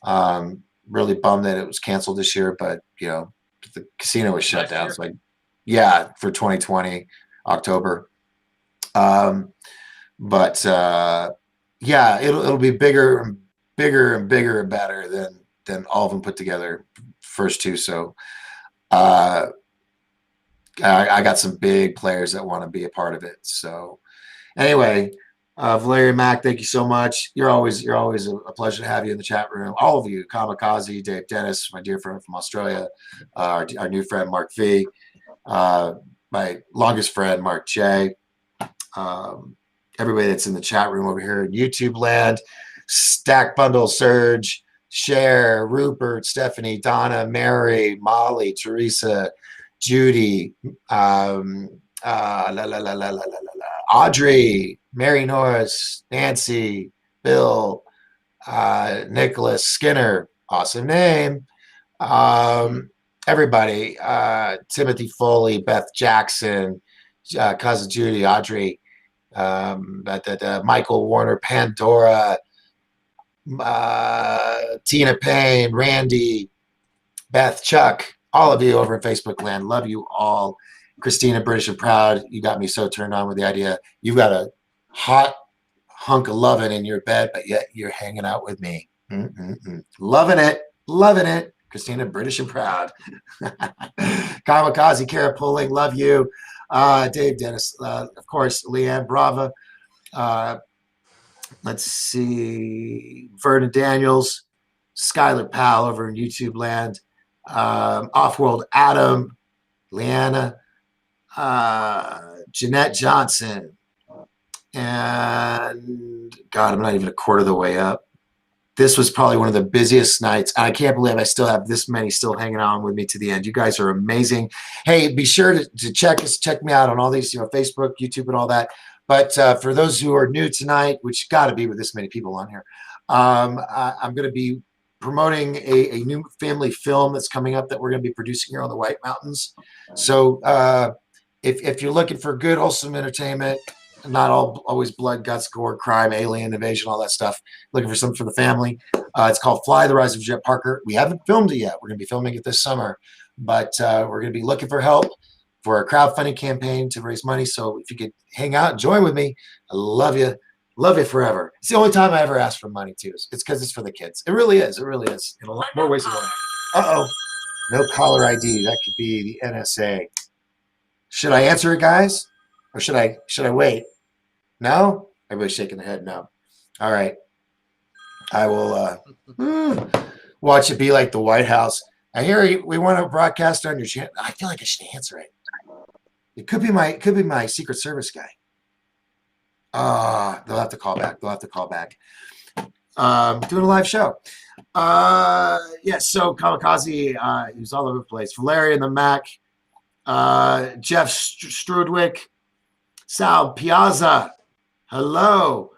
Really bummed that it was canceled this year, but, you know, the casino was shut down. So yeah, for 2020 October. But yeah, it'll be bigger and bigger and bigger and better than all of them put together, first two. So I got some big players that want to be a part of it. So anyway, Valeria Mack, thank you so much. You're always a pleasure to have you in the chat room. All of you, Kamikaze, Dave Dennis, my dear friend from Australia, our new friend Mark V, my longest friend Mark J, everybody that's in the chat room over here in YouTube land, Stack Bundle, Serge, Cher, Rupert, Stephanie, Donna, Mary, Molly, Teresa, Judy, Audrey, Mary Norris, Nancy, Bill, Nicholas Skinner, awesome name. Everybody, Timothy Foley, Beth Jackson, cousin Judy, Audrey, Michael Warner, Pandora, Tina Payne, Randy, Beth, Chuck, all of you over in Facebook land. Love you all. Christina, British and Proud, you got me so turned on with the idea. You've got a hot hunk of loving in your bed, but yet you're hanging out with me. Loving it. Christina, British and Proud. Kamikaze, Kara Pulling, love you. Dave Dennis, of course, Leanne Brava. Let's see, Vernon Daniels, Skylar Powell over in YouTube land. Offworld Adam, Leanna, Jeanette Johnson, and God, I'm not even a quarter of the way up. This was probably one of the busiest nights. I can't believe I still have this many still hanging on with me to the end. You guys are amazing. Hey, be sure to check me out on all these, Facebook, YouTube, and all that. But for those who are new tonight, which got to be with this many people on here, I'm going to be promoting a new family film that's coming up that we're going to be producing here on the White Mountains. So if you're looking for good, wholesome entertainment, not always blood, guts, gore, crime, alien invasion, all that stuff, looking for something for the family, it's called Fly, the Rise of Jet Parker. We haven't filmed it yet. We're going to be filming it this summer, but we're going to be looking for help for a crowdfunding campaign to raise money. So if you could hang out and join with me, I love you. Love you forever. It's the only time I ever ask for money too. It's because it's for the kids. It really is. It really is. In a lot more ways than one. Uh-oh. No caller ID. That could be the NSA. Should I answer it, guys? Or should I wait? No? Everybody's shaking their head no. All right. I will watch it be like the White House. I hear we want to broadcast on your channel. I feel like I should answer it. It could be my Secret Service guy. They'll have to call back. Doing a live show. So Kamikaze, he was all over the place. Valeria and the Mac, Jeff Strudwick, Sal Piazza, hello.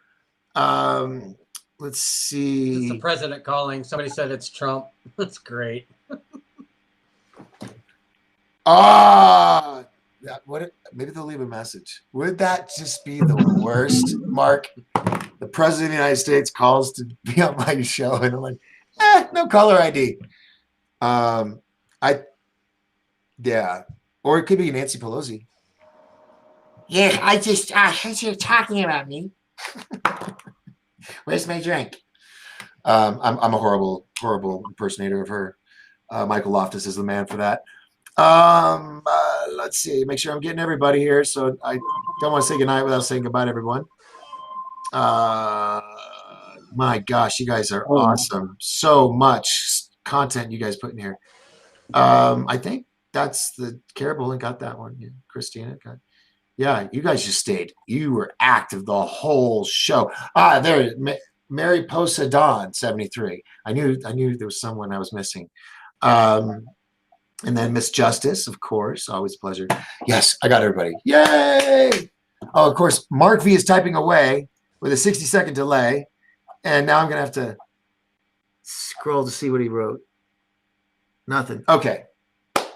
Let's see. It's the president calling. Somebody said it's Trump. That's great. Maybe they'll leave a message. Would that just be the worst, Mark? The president of the United States calls to be on my show, and I'm like, no caller ID. Yeah, or it could be Nancy Pelosi. Yeah, I heard you talking about me. Where's my drink? I'm a horrible impersonator of her. Michael Loftus is the man for that. Let's see. Make sure I'm getting everybody here. So I don't want to say goodnight without saying goodbye to everyone. My gosh, you guys are awesome. So much content you guys put in here. I think that's the Caribou got that one. Yeah, Christina got. Yeah, you guys just stayed. You were active the whole show. There, Mary Posadon, 73. I knew there was someone I was missing. And then Miss Justice, of course, always a pleasure. Yes, I got everybody. Yay! Oh, of course, Mark V is typing away with a 60-second delay, and now I'm gonna have to scroll to see what he wrote. Nothing. Okay.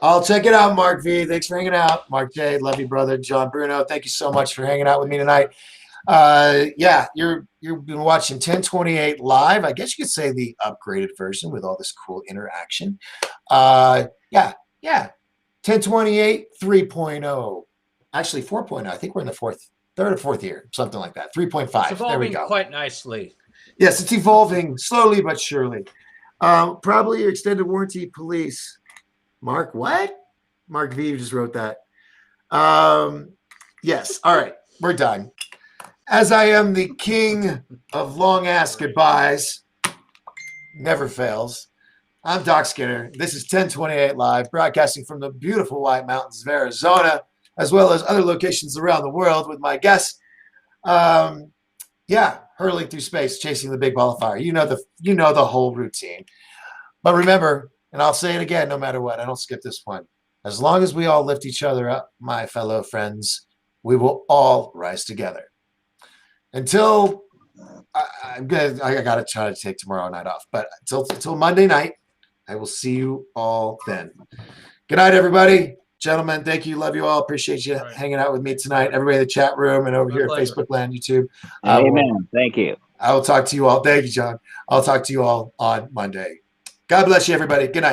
I'll check it out, Mark V. Thanks for hanging out. Mark J, love you, brother. John Bruno, thank you so much for hanging out with me tonight. You've been watching 1028 live. I guess you could say the upgraded version with all this cool interaction. 1028 3.0. Actually 4.0. I think we're in the third or fourth year, something like that. 3.5. It's There we evolving go. quite nicely. Yes, it's evolving slowly but surely. Probably extended warranty police. Mark, what? Mark V just wrote that. Yes. All right. We're done. As I am the king of long ass goodbyes, never fails. I'm Doc Skinner. This is 1028 Live, broadcasting from the beautiful White Mountains of Arizona, as well as other locations around the world with my guests. Yeah, hurling through space, chasing the big ball of fire. You know the whole routine. But remember, and I'll say it again, no matter what, I don't skip this one. As long as we all lift each other up, my fellow friends, we will all rise together. Until I got to try to take tomorrow night off, but until Monday night, I will see you all then. Good night, everybody. Gentlemen, thank you. Love you all. Appreciate you hanging out with me tonight. Everybody in the chat room and over here at Facebook Land, YouTube. Amen. Thank you. I will talk to you all. Thank you, John. I'll talk to you all on Monday. God bless you, everybody. Good night.